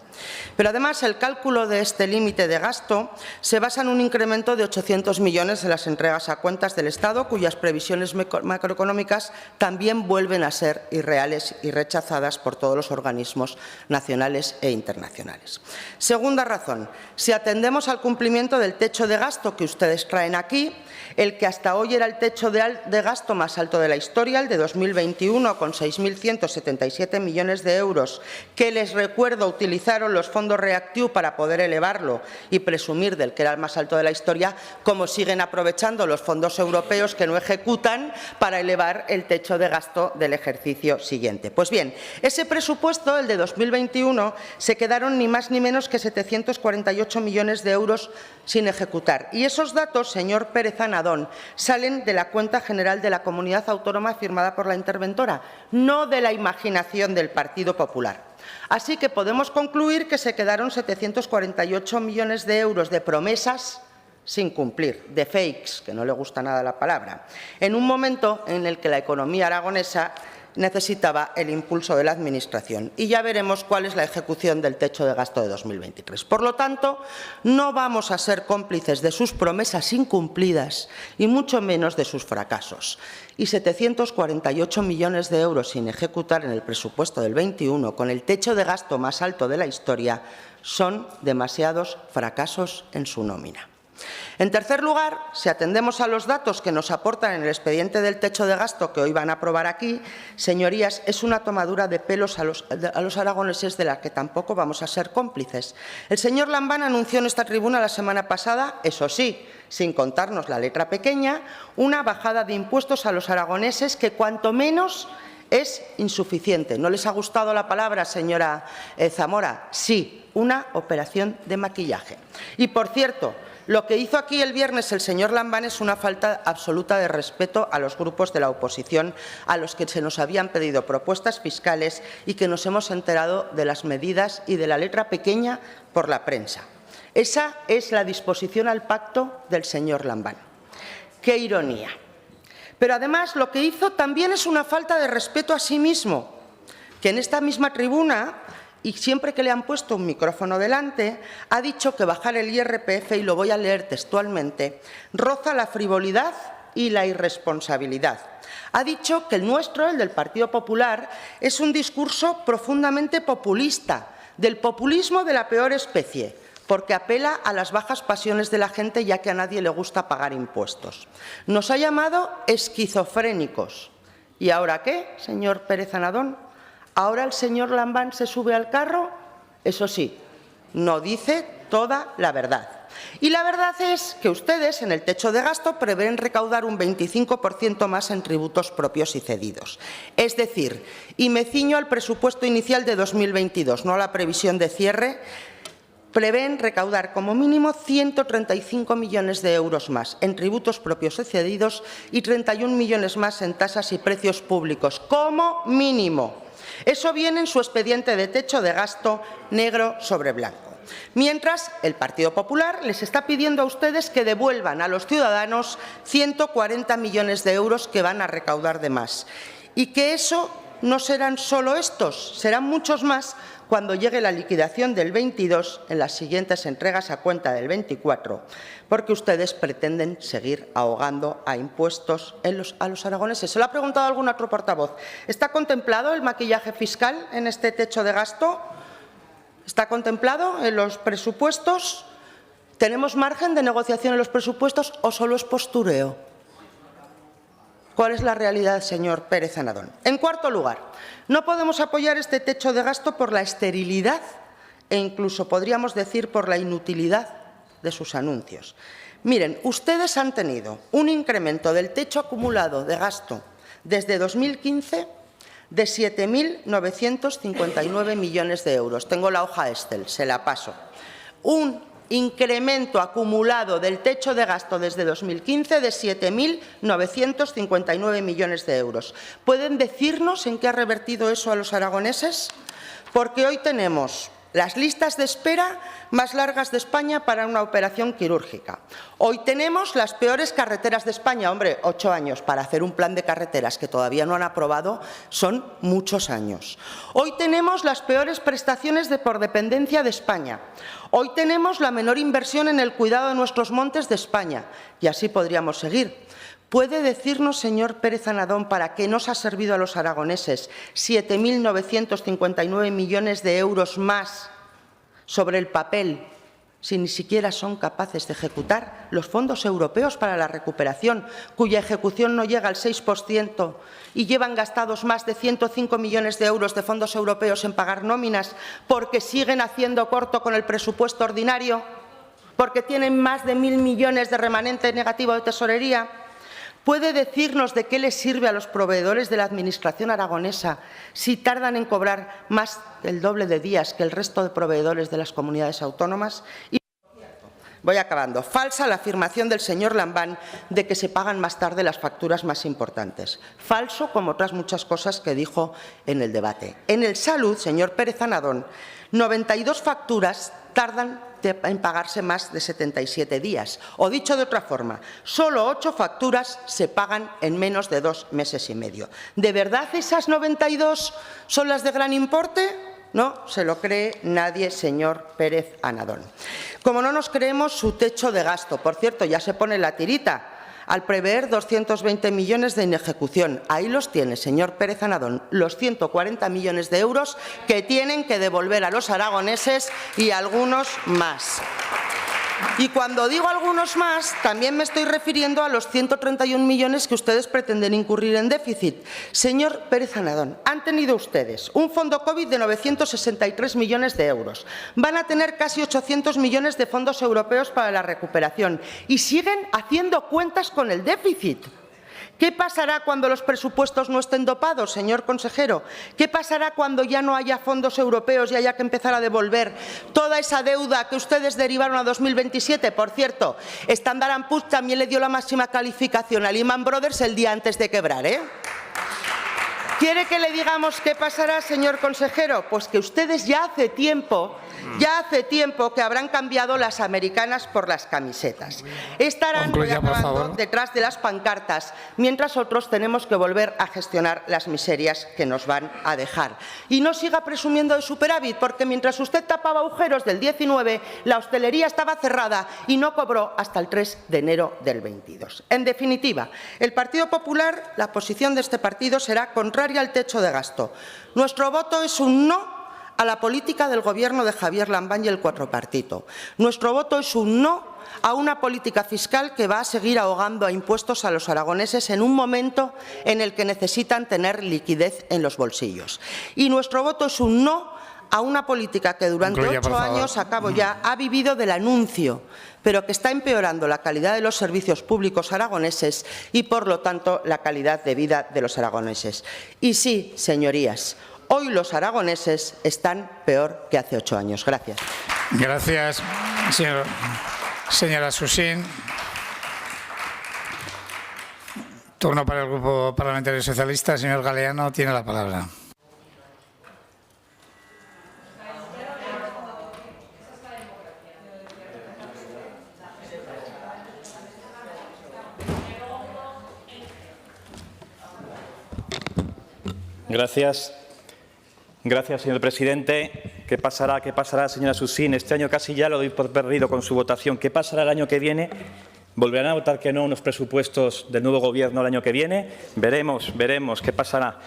Pero además el cálculo de este límite de gasto se basa en un incremento de 800 millones en las entregas a cuentas del Estado, cuyas previsiones macroeconómicas también vuelven a ser irreales y rechazadas por todos los organismos nacionales e internacionales. Segunda razón, si atendemos al cumplimiento del techo de gasto que ustedes traen aquí, el que hasta hoy era el techo de gasto más alto de la historia, el de 2021, con 6.177 millones de euros, que les recuerdo utilizaron los fondos REACT-EU para poder elevarlo y presumir del que era el más alto de la historia, como siguen aprovechando los fondos europeos que no ejecutan para elevar el techo de gasto del ejercicio siguiente. Pues bien, ese presupuesto, el de 2021, se quedaron ni más ni menos que 748 millones de euros sin ejecutar. Y esos datos, señor Pérez Anadón, salen de la cuenta general de la comunidad autónoma firmada por la interventora, no de la imaginación del Partido Popular. Así que podemos concluir que se quedaron 748 millones de euros de promesas sin cumplir, de fakes, que no le gusta nada la palabra, en un momento en el que la economía aragonesa necesitaba el impulso de la Administración. Y ya veremos cuál es la ejecución del techo de gasto de 2023. Por lo tanto, no vamos a ser cómplices de sus promesas incumplidas y mucho menos de sus fracasos. Y 748 millones de euros sin ejecutar en el presupuesto del 21, con el techo de gasto más alto de la historia, son demasiados fracasos en su nómina. En tercer lugar, si atendemos a los datos que nos aportan en el expediente del techo de gasto que hoy van a aprobar aquí, señorías, es una tomadura de pelos a los aragoneses de la que tampoco vamos a ser cómplices. El señor Lambán anunció en esta tribuna la semana pasada, eso sí, sin contarnos la letra pequeña, una bajada de impuestos a los aragoneses que cuanto menos es insuficiente. ¿No les ha gustado la palabra, señora Zamora? Sí, una operación de maquillaje. Y, por cierto, lo que hizo aquí el viernes el señor Lambán es una falta absoluta de respeto a los grupos de la oposición, a los que se nos habían pedido propuestas fiscales y que nos hemos enterado de las medidas y de la letra pequeña por la prensa. Esa es la disposición al pacto del señor Lambán. ¡Qué ironía! Pero además lo que hizo también es una falta de respeto a sí mismo, que en esta misma tribuna, y siempre que le han puesto un micrófono delante, ha dicho que bajar el IRPF, y lo voy a leer textualmente, roza la frivolidad y la irresponsabilidad. Ha dicho que el nuestro, el del Partido Popular, es un discurso profundamente populista, del populismo de la peor especie, porque apela a las bajas pasiones de la gente, ya que a nadie le gusta pagar impuestos. Nos ha llamado esquizofrénicos. ¿Y ahora qué, señor Pérez Anadón? ¿Ahora el señor Lambán se sube al carro? Eso sí, no dice toda la verdad. Y la verdad es que ustedes, en el techo de gasto, prevén recaudar un 25% más en tributos propios y cedidos. Es decir, y me ciño al presupuesto inicial de 2022, no a la previsión de cierre, prevén recaudar como mínimo 135 millones de euros más en tributos propios y cedidos y 31 millones más en tasas y precios públicos, como mínimo. Eso viene en su expediente de techo de gasto negro sobre blanco. Mientras, el Partido Popular les está pidiendo a ustedes que devuelvan a los ciudadanos 140 millones de euros que van a recaudar de más. Y que eso no serán solo estos, serán muchos más cuando llegue la liquidación del 22 en las siguientes entregas a cuenta del 24, porque ustedes pretenden seguir ahogando a impuestos a los aragoneses. ¿Se lo ha preguntado algún otro portavoz? ¿Está contemplado el maquillaje fiscal en este techo de gasto? ¿Está contemplado en los presupuestos? ¿Tenemos margen de negociación en los presupuestos o solo es postureo? ¿Cuál es la realidad, señor Pérez Anadón? En cuarto lugar, no podemos apoyar este techo de gasto por la esterilidad e incluso podríamos decir por la inutilidad de sus anuncios. Miren, ustedes han tenido un incremento del techo acumulado de gasto desde 2015 de 7.959 millones de euros. Tengo la hoja Excel, se la paso. Un incremento acumulado del techo de gasto desde 2015 de 7.959 millones de euros. ¿Pueden decirnos en qué ha revertido eso a los aragoneses? Porque hoy tenemos las listas de espera más largas de España para una operación quirúrgica. Hoy tenemos las peores carreteras de España. Hombre, 8 años para hacer un plan de carreteras que todavía no han aprobado son muchos años. Hoy tenemos las peores prestaciones por dependencia de España. Hoy tenemos la menor inversión en el cuidado de nuestros montes de España. Y así podríamos seguir. ¿Puede decirnos, señor Pérez Anadón, para qué nos ha servido a los aragoneses 7.959 millones de euros más sobre el papel si ni siquiera son capaces de ejecutar los fondos europeos para la recuperación, cuya ejecución no llega al 6% y llevan gastados más de 105 millones de euros de fondos europeos en pagar nóminas porque siguen haciendo corto con el presupuesto ordinario, porque tienen más de 1.000 millones de remanente negativo de tesorería? ¿Puede decirnos de qué les sirve a los proveedores de la Administración aragonesa si tardan en cobrar más del doble de días que el resto de proveedores de las comunidades autónomas? Y voy acabando. Falsa la afirmación del señor Lambán de que se pagan más tarde las facturas más importantes. Falso como otras muchas cosas que dijo en el debate. En el Salud, señor Pérez Anadón, 92 facturas tardan en pagarse más de 77 días. O dicho de otra forma, solo 8 facturas se pagan en menos de 2 meses y medio. ¿De verdad esas 92 son las de gran importe? No se lo cree nadie, señor Pérez Anadón. Como no nos creemos su techo de gasto, por cierto, ya se pone la tirita, al prever 220 millones de inejecución. Ahí los tiene, señor Pérez Anadón, los 140 millones de euros que tienen que devolver a los aragoneses y algunos más. Y cuando digo algunos más, también me estoy refiriendo a los 131 millones que ustedes pretenden incurrir en déficit. Señor Pérez Anadón, han tenido ustedes un fondo COVID de 963 millones de euros. Van a tener casi 800 millones de fondos europeos para la recuperación y siguen haciendo cuentas con el déficit. ¿Qué pasará cuando los presupuestos no estén dopados, señor consejero? ¿Qué pasará cuando ya no haya fondos europeos y haya que empezar a devolver toda esa deuda que ustedes derivaron a 2027? Por cierto, Standard & Poor's también le dio la máxima calificación a Lehman Brothers el día antes de quebrar, ¿eh? ¿Quiere que le digamos qué pasará, señor consejero? Pues que ustedes ya hace tiempo que habrán cambiado las americanas por las camisetas. Estarán detrás de las pancartas, mientras otros tenemos que volver a gestionar las miserias que nos van a dejar. Y no siga presumiendo de superávit, porque mientras usted tapaba agujeros del 19, la hostelería estaba cerrada y no cobró hasta el 3 de enero del 22. En definitiva, el Partido Popular, la posición de este partido será contraria al techo de gasto. Nuestro voto es un no a la política del Gobierno de Javier Lambán y el cuatropartito. Nuestro voto es un no a una política fiscal que va a seguir ahogando a impuestos a los aragoneses en un momento en el que necesitan tener liquidez en los bolsillos. Y nuestro voto es un no a una política que durante 8 años, ha vivido del anuncio, pero que está empeorando la calidad de los servicios públicos aragoneses y, por lo tanto, la calidad de vida de los aragoneses. Y sí, señorías, hoy los aragoneses están peor que hace 8 años. Gracias. Gracias, señora Susín. Turno para el Grupo Parlamentario Socialista. Señor Galeano, tiene la palabra. Gracias. Gracias, señor presidente. ¿Qué pasará, señora Susín? Este año casi ya lo doy por perdido con su votación. ¿Qué pasará el año que viene? ¿Volverán a votar que no unos presupuestos del nuevo Gobierno el año que viene? Veremos qué pasará.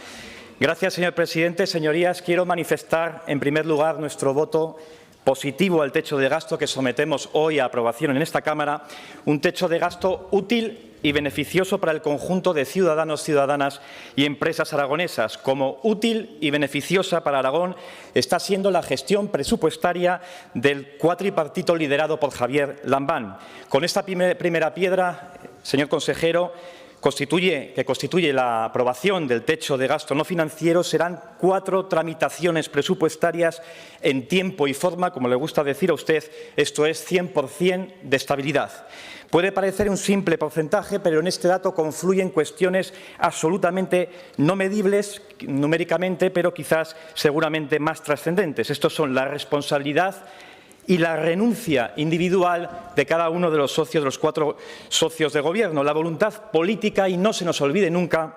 Gracias, señor presidente. Señorías, quiero manifestar, en primer lugar, nuestro voto positivo al techo de gasto que sometemos hoy a aprobación en esta Cámara, un techo de gasto útil y beneficioso para el conjunto de ciudadanos, ciudadanas y empresas aragonesas. Como útil y beneficiosa para Aragón está siendo la gestión presupuestaria del cuatripartito liderado por Javier Lambán. Con esta primera piedra, señor consejero, que constituye la aprobación del techo de gasto no financiero serán 4 tramitaciones presupuestarias en tiempo y forma, como le gusta decir a usted, esto es 100% de estabilidad. Puede parecer un simple porcentaje, pero en este dato confluyen cuestiones absolutamente no medibles numéricamente, pero quizás seguramente más trascendentes. Estos son la responsabilidad y la renuncia individual de cada uno de los socios, de los 4 socios de Gobierno, la voluntad política y, no se nos olvide nunca,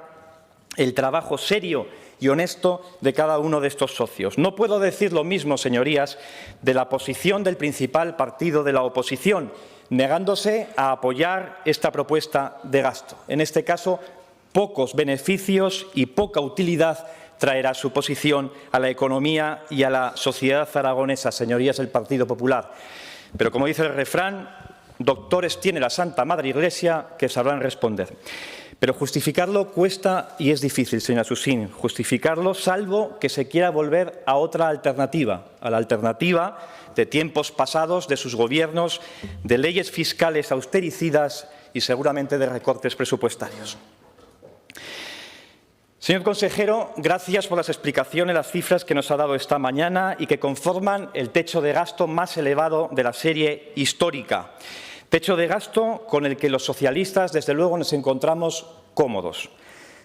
el trabajo serio y honesto de cada uno de estos socios. No puedo decir lo mismo, señorías, de la posición del principal partido de la oposición, negándose a apoyar esta propuesta de gasto. En este caso, pocos beneficios y poca utilidad traerá su posición a la economía y a la sociedad aragonesa, señorías del Partido Popular. Pero, como dice el refrán, doctores tiene la Santa Madre Iglesia que sabrán responder. Pero justificarlo cuesta y es difícil, señora Susín, justificarlo, salvo que se quiera volver a otra alternativa, a la alternativa de tiempos pasados, de sus gobiernos, de leyes fiscales austericidas y seguramente de recortes presupuestarios. Señor consejero, gracias por las explicaciones, las cifras que nos ha dado esta mañana y que conforman el techo de gasto más elevado de la serie histórica. Techo de gasto con el que los socialistas, desde luego, nos encontramos cómodos.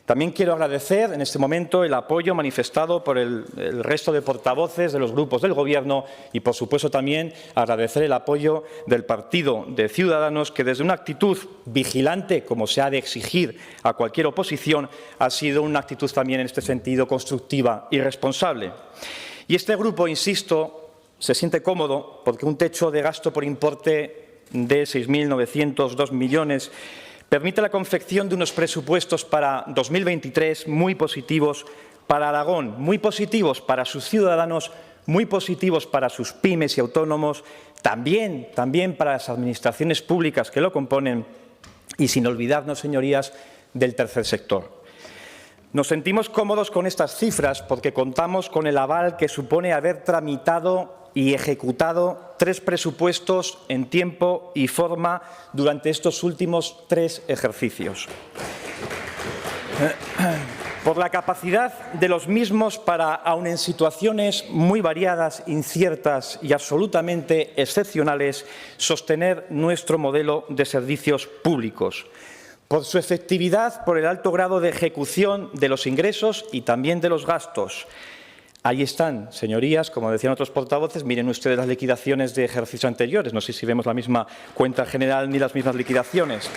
También quiero agradecer en este momento el apoyo manifestado por el resto de portavoces de los grupos del Gobierno y, por supuesto, también agradecer el apoyo del Partido de Ciudadanos, que desde una actitud vigilante, como se ha de exigir a cualquier oposición, ha sido una actitud también en este sentido constructiva y responsable. Y este grupo, insisto, se siente cómodo porque un techo de gasto por importe de 6.902 millones permite la confección de unos presupuestos para 2023 muy positivos para Aragón, muy positivos para sus ciudadanos, muy positivos para sus pymes y autónomos, también para las administraciones públicas que lo componen y sin olvidarnos, señorías, del tercer sector. Nos sentimos cómodos con estas cifras porque contamos con el aval que supone haber tramitado y ejecutado 3 presupuestos en tiempo y forma durante estos últimos 3 ejercicios. Por la capacidad de los mismos para, aun en situaciones muy variadas, inciertas y absolutamente excepcionales, sostener nuestro modelo de servicios públicos. Por su efectividad, por el alto grado de ejecución de los ingresos y también de los gastos. Ahí están, señorías, como decían otros portavoces, miren ustedes las liquidaciones de ejercicios anteriores. No sé si vemos la misma cuenta general ni las mismas liquidaciones.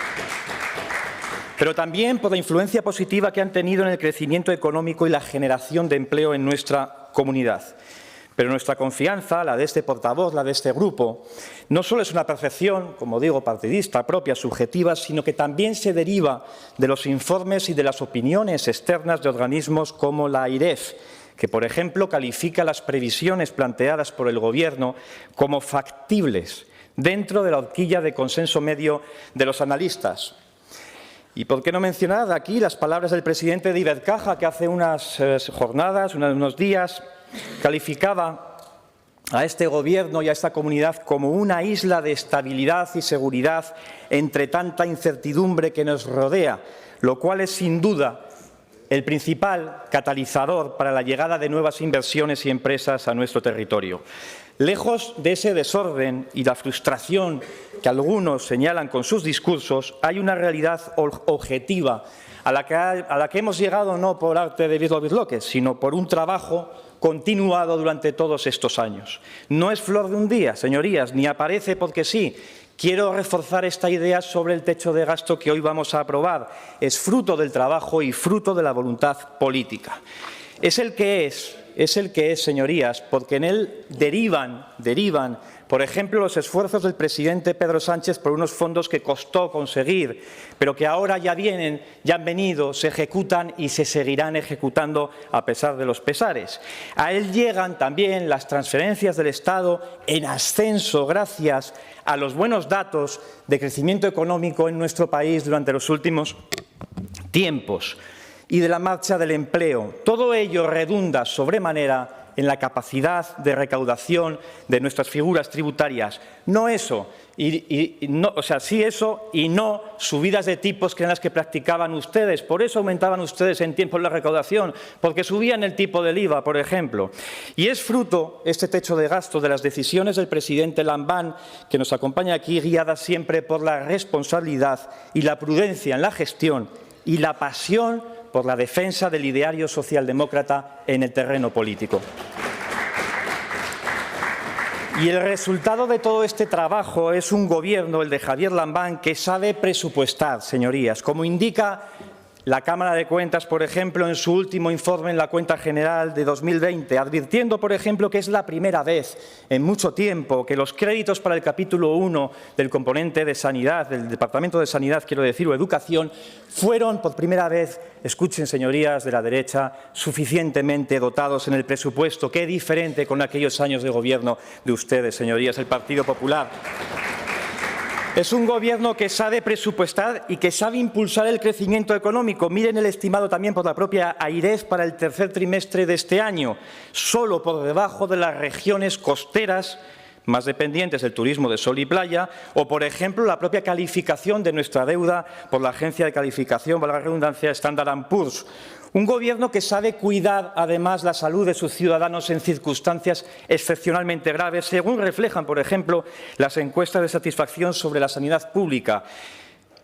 Pero también por la influencia positiva que han tenido en el crecimiento económico y la generación de empleo en nuestra comunidad. Pero nuestra confianza, la de este portavoz, la de este grupo, no solo es una percepción, como digo, partidista, propia, subjetiva, sino que también se deriva de los informes y de las opiniones externas de organismos como la AIREF, que, por ejemplo, califica las previsiones planteadas por el Gobierno como factibles dentro de la horquilla de consenso medio de los analistas. Y por qué no mencionar aquí las palabras del presidente de Ibercaja, que hace unas jornadas, unos días, calificaba a este Gobierno y a esta comunidad como una isla de estabilidad y seguridad entre tanta incertidumbre que nos rodea, lo cual es sin duda el principal catalizador para la llegada de nuevas inversiones y empresas a nuestro territorio. Lejos de ese desorden y la frustración que algunos señalan con sus discursos, hay una realidad objetiva a la que hemos llegado no por arte de birloques, sino por un trabajo continuado durante todos estos años. No es flor de un día, señorías, ni aparece porque sí. Quiero reforzar esta idea sobre el techo de gasto que hoy vamos a aprobar. Es fruto del trabajo y fruto de la voluntad política. Es el que es, señorías, porque en él derivan, por ejemplo, los esfuerzos del presidente Pedro Sánchez por unos fondos que costó conseguir, pero que ahora ya han venido, se ejecutan y se seguirán ejecutando a pesar de los pesares. A él llegan también las transferencias del Estado en ascenso gracias a los buenos datos de crecimiento económico en nuestro país durante los últimos tiempos y de la marcha del empleo. Todo ello redunda sobremanera en la capacidad de recaudación de nuestras figuras tributarias. No eso, no, o sea, sí eso y no subidas de tipos que eran las que practicaban ustedes. Por eso aumentaban ustedes en tiempo la recaudación, porque subían el tipo del IVA, por ejemplo. Y es fruto, este techo de gasto, de las decisiones del presidente Lambán, que nos acompaña aquí, guiadas siempre por la responsabilidad y la prudencia en la gestión y la pasión por la defensa del ideario socialdemócrata en el terreno político. Y el resultado de todo este trabajo es un gobierno, el de Javier Lambán, que sabe presupuestar, señorías. Como indica la Cámara de Cuentas, por ejemplo, en su último informe en la Cuenta General de 2020, advirtiendo, por ejemplo, que es la primera vez en mucho tiempo que los créditos para el capítulo 1 del componente de Sanidad, del Departamento de Sanidad, quiero decir, o Educación, fueron por primera vez, escuchen señorías de la derecha, suficientemente dotados en el presupuesto. Qué diferente con aquellos años de gobierno de ustedes, señorías, el Partido Popular. Es un gobierno que sabe presupuestar y que sabe impulsar el crecimiento económico. Miren el estimado también por la propia AIREF para el tercer trimestre de este año, solo por debajo de las regiones costeras más dependientes del turismo de sol y playa, o, por ejemplo, la propia calificación de nuestra deuda por la agencia de calificación, valga la redundancia, Standard & Poor's. Un gobierno que sabe cuidar, además, la salud de sus ciudadanos en circunstancias excepcionalmente graves, según reflejan, por ejemplo, las encuestas de satisfacción sobre la sanidad pública.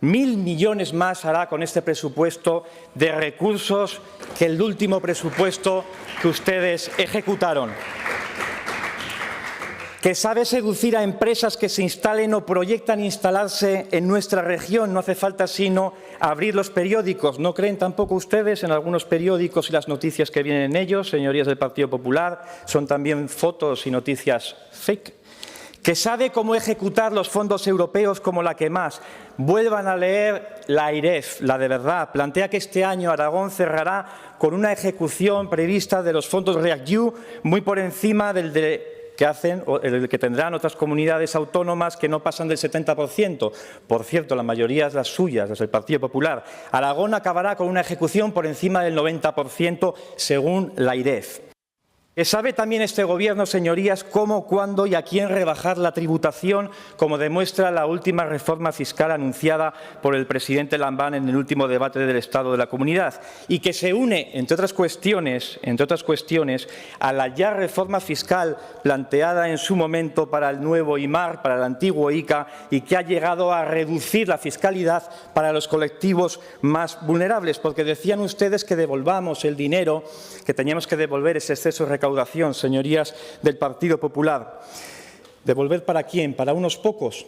1.000 millones más hará con este presupuesto de recursos que el último presupuesto que ustedes ejecutaron. Que sabe seducir a empresas que se instalen o proyectan instalarse en nuestra región. No hace falta sino abrir los periódicos. ¿No creen tampoco ustedes en algunos periódicos y las noticias que vienen en ellos, señorías del Partido Popular? Son también fotos y noticias fake. Que sabe cómo ejecutar los fondos europeos como la que más. Vuelvan a leer la AIREF, la de verdad. Plantea que este año Aragón cerrará con una ejecución prevista de los fondos REACT-EU muy por encima del que tendrán otras comunidades autónomas que no pasan del 70%. Por cierto, la mayoría es las suyas, las del Partido Popular. Aragón acabará con una ejecución por encima del 90% según la AIREF. ¿Sabe también este Gobierno, señorías, cómo, cuándo y a quién rebajar la tributación, como demuestra la última reforma fiscal anunciada por el presidente Lambán en el último debate del Estado de la Comunidad? Y que se une, entre otras cuestiones, a la ya reforma fiscal planteada en su momento para el nuevo IMAR, para el antiguo ICA, y que ha llegado a reducir la fiscalidad para los colectivos más vulnerables, porque decían ustedes que devolvamos el dinero, que teníamos que devolver ese exceso de recaudación, señorías del Partido Popular. ¿Devolver para quién? ¿Para unos pocos?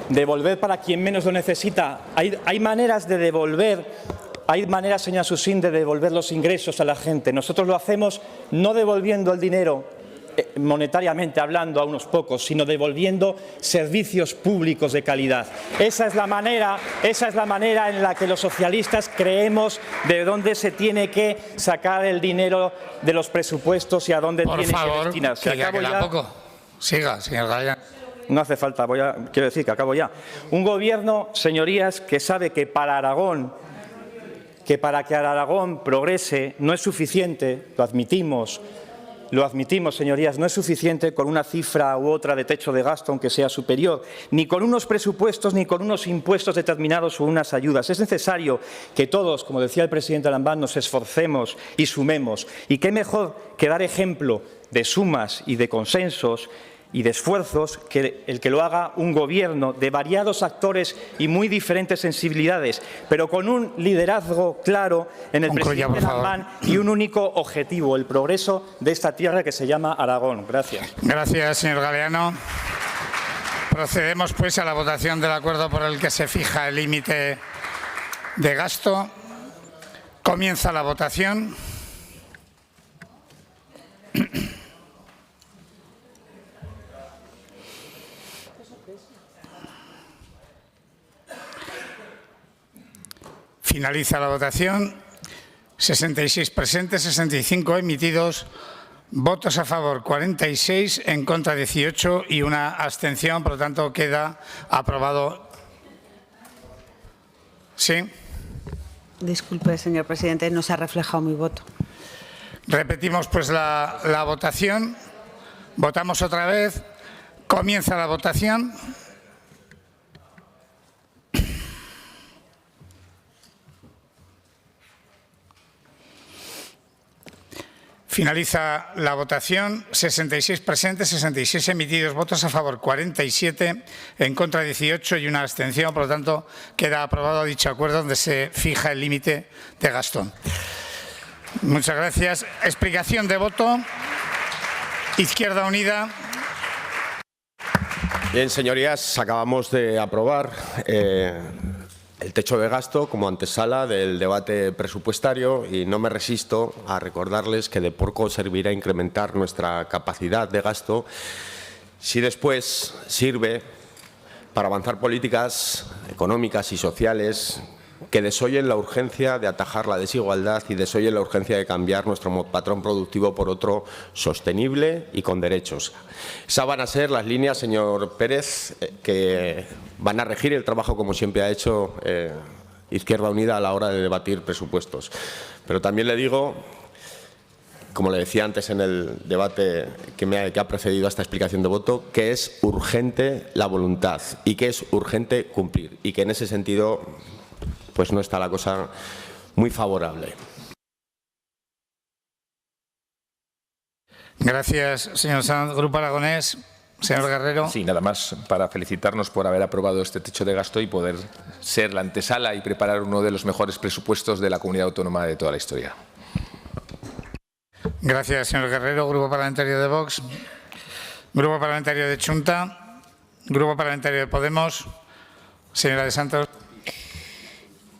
¿Devolver para quien menos lo necesita? Hay maneras de devolver, señora Susín, de devolver los ingresos a la gente. Nosotros lo hacemos no devolviendo el dinero monetariamente hablando a unos pocos, sino devolviendo servicios públicos de calidad. Esa es la manera en la que los socialistas creemos de dónde se tiene que sacar el dinero de los presupuestos y a dónde tiene que destinarse. Acabo ya. Poco. Siga, señor Galeano. No hace falta, quiero decir que acabo ya. Un gobierno, señorías, que sabe que para que Aragón progrese no es suficiente, lo admitimos, señorías, no es suficiente con una cifra u otra de techo de gasto, aunque sea superior, ni con unos presupuestos, ni con unos impuestos determinados o unas ayudas. Es necesario que todos, como decía el presidente Lambán, nos esforcemos y sumemos. Y qué mejor que dar ejemplo de sumas y de consensos y de esfuerzos que el que lo haga un gobierno de variados actores y muy diferentes sensibilidades, pero con un liderazgo claro en el presidente Lambán y un único objetivo, el progreso de esta tierra que se llama Aragón. Gracias. Gracias, señor Galeano. Procedemos, pues, a la votación del acuerdo por el que se fija el límite de gasto. Comienza la votación. Finaliza la votación. 66 presentes, 65 emitidos, votos a favor 46, en contra 18 y una abstención. Por lo tanto, queda aprobado. ¿Sí? Disculpe, señor presidente, no se ha reflejado mi voto. Repetimos, pues, la votación. Votamos otra vez Comienza la votación. Finaliza la votación. 66 presentes, 66 emitidos, votos a favor 47, en contra 18 y una abstención. Por lo tanto, queda aprobado dicho acuerdo donde se fija el límite de gasto. Muchas gracias. Explicación de voto. Izquierda Unida. Bien, señorías, acabamos de aprobar el techo de gasto como antesala del debate presupuestario y no me resisto a recordarles que de poco servirá incrementar nuestra capacidad de gasto si después sirve para avanzar políticas económicas y sociales que desoyen la urgencia de atajar la desigualdad y desoyen la urgencia de cambiar nuestro patrón productivo por otro sostenible y con derechos. Esas van a ser las líneas, señor Pérez, que van a regir el trabajo, como siempre ha hecho Izquierda Unida a la hora de debatir presupuestos. Pero también le digo, como le decía antes en el debate que ha precedido a esta explicación de voto, que es urgente la voluntad y que es urgente cumplir y que en ese sentido pues no está la cosa muy favorable. Gracias, señor Sanz. Grupo Aragonés. Señor Guerrero. Sí, nada más para felicitarnos por haber aprobado este techo de gasto y poder ser la antesala y preparar uno de los mejores presupuestos de la comunidad autónoma de toda la historia. Gracias, señor Guerrero. Grupo Parlamentario de Vox. Grupo Parlamentario de Chunta. Grupo Parlamentario de Podemos. Señora de Santos.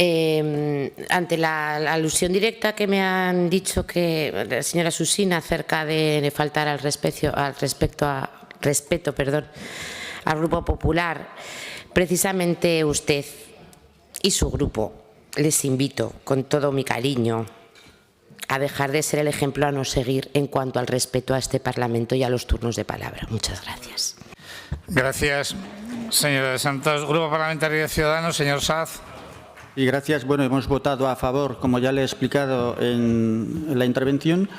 Ante la alusión directa que me han dicho que la señora Susina acerca de faltar al respeto al Grupo Popular, precisamente usted y su grupo les invito con todo mi cariño a dejar de ser el ejemplo a no seguir en cuanto al respeto a este Parlamento y a los turnos de palabra. Muchas gracias. Gracias, señora de Santos. Grupo Parlamentario de Ciudadanos, señor Saz. Y gracias. Bueno, hemos votado a favor, como ya le he explicado en la intervención.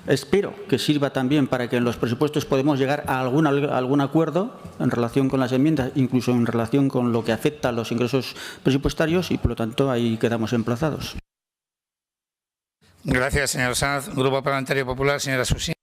Espero que sirva también para que en los presupuestos podamos llegar a algún acuerdo en relación con las enmiendas, incluso en relación con lo que afecta a los ingresos presupuestarios y, por lo tanto, ahí quedamos emplazados. Gracias, señor Sanz. Grupo Parlamentario Popular, señora Susina.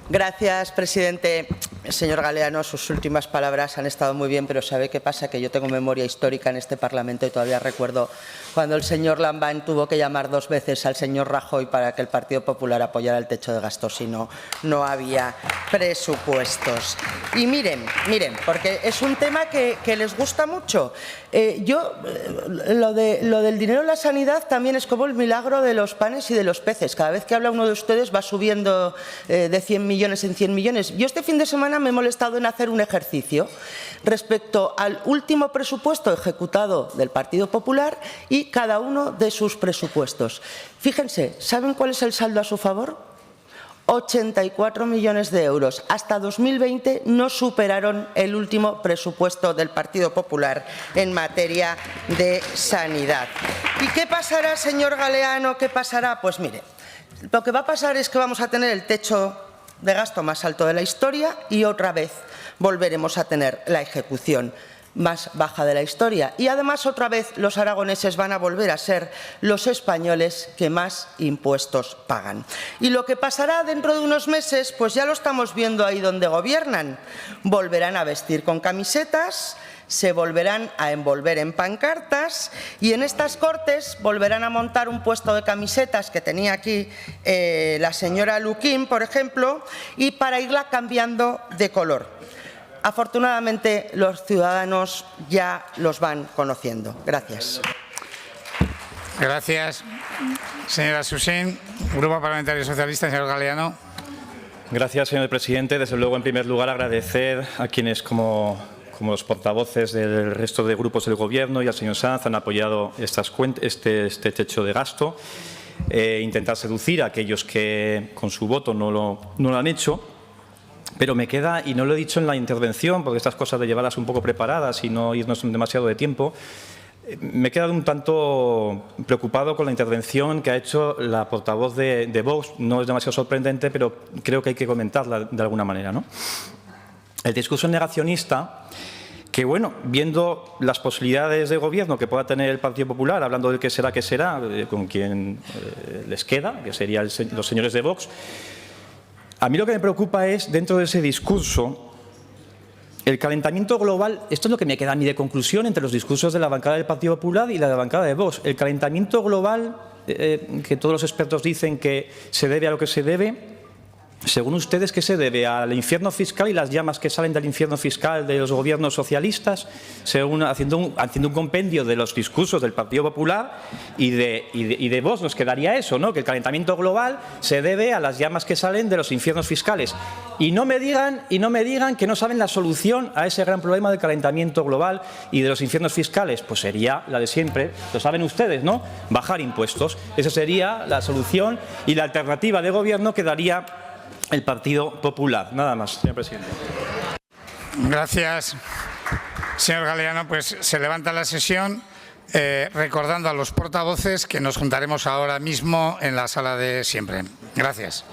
Gracias, presidente. Señor Galeano, sus últimas palabras han estado muy bien, pero ¿sabe qué pasa? Que yo tengo memoria histórica en este Parlamento y todavía recuerdo cuando el señor Lambán tuvo que llamar 2 veces al señor Rajoy para que el Partido Popular apoyara el techo de gasto, si no, no había presupuestos. Y miren, porque es un tema que les gusta mucho. Lo del dinero en la sanidad también es como el milagro de los panes y de los peces. Cada vez que habla uno de ustedes va subiendo de 100 millones en 100 millones. Yo este fin de semana me he molestado en hacer un ejercicio respecto al último presupuesto ejecutado del Partido Popular y cada uno de sus presupuestos. Fíjense, ¿saben cuál es el saldo a su favor? 84 millones de euros. Hasta 2020 no superaron el último presupuesto del Partido Popular en materia de sanidad. ¿Y qué pasará, señor Galeano? ¿Qué pasará? Pues mire, lo que va a pasar es que vamos a tener el techo de gasto más alto de la historia y otra vez volveremos a tener la ejecución más baja de la historia. Y además otra vez los aragoneses van a volver a ser los españoles que más impuestos pagan. Y lo que pasará dentro de unos meses, pues ya lo estamos viendo ahí donde gobiernan. Volverán a vestir con camisetas, se volverán a envolver en pancartas y en estas Cortes volverán a montar un puesto de camisetas que tenía aquí la señora Luquín, por ejemplo, y para irla cambiando de color. Afortunadamente, los ciudadanos ya los van conociendo. Gracias. Gracias. Señora Susín, Grupo Parlamentario Socialista, señor Galeano. Gracias, señor presidente. Desde luego, en primer lugar, agradecer a quienes, como los portavoces del resto de grupos del Gobierno y al señor Sanz, han apoyado este techo de gasto. Intentar seducir a aquellos que con su voto no lo han hecho. Pero me queda, y no lo he dicho en la intervención, porque estas cosas de llevarlas un poco preparadas y no irnos demasiado de tiempo, me he quedado un tanto preocupado con la intervención que ha hecho la portavoz de Vox. No es demasiado sorprendente, pero creo que hay que comentarla de alguna manera, ¿no? el discurso negacionista, que bueno, viendo las posibilidades de gobierno que pueda tener el Partido Popular, hablando del que será, con quien les queda, que serían los señores de Vox, a mí lo que me preocupa es, dentro de ese discurso, el calentamiento global. Esto es lo que me queda a mí de conclusión entre los discursos de la bancada del Partido Popular y la bancada de Vox. El calentamiento global, que todos los expertos dicen que se debe a lo que se debe, según ustedes, ¿qué se debe? ¿Al infierno fiscal y las llamas que salen del infierno fiscal de los gobiernos socialistas? Según haciendo un compendio de los discursos del Partido Popular y de Vox, nos quedaría eso, ¿no? Que el calentamiento global se debe a las llamas que salen de los infiernos fiscales. Y no me digan que no saben la solución a ese gran problema del calentamiento global y de los infiernos fiscales. Pues sería la de siempre, lo saben ustedes, ¿no? Bajar impuestos. Esa sería la solución y la alternativa de gobierno que daría el Partido Popular. Nada más, señor presidente. Gracias, señor Galeano. Pues se levanta la sesión, recordando a los portavoces que nos juntaremos ahora mismo en la sala de siempre. Gracias.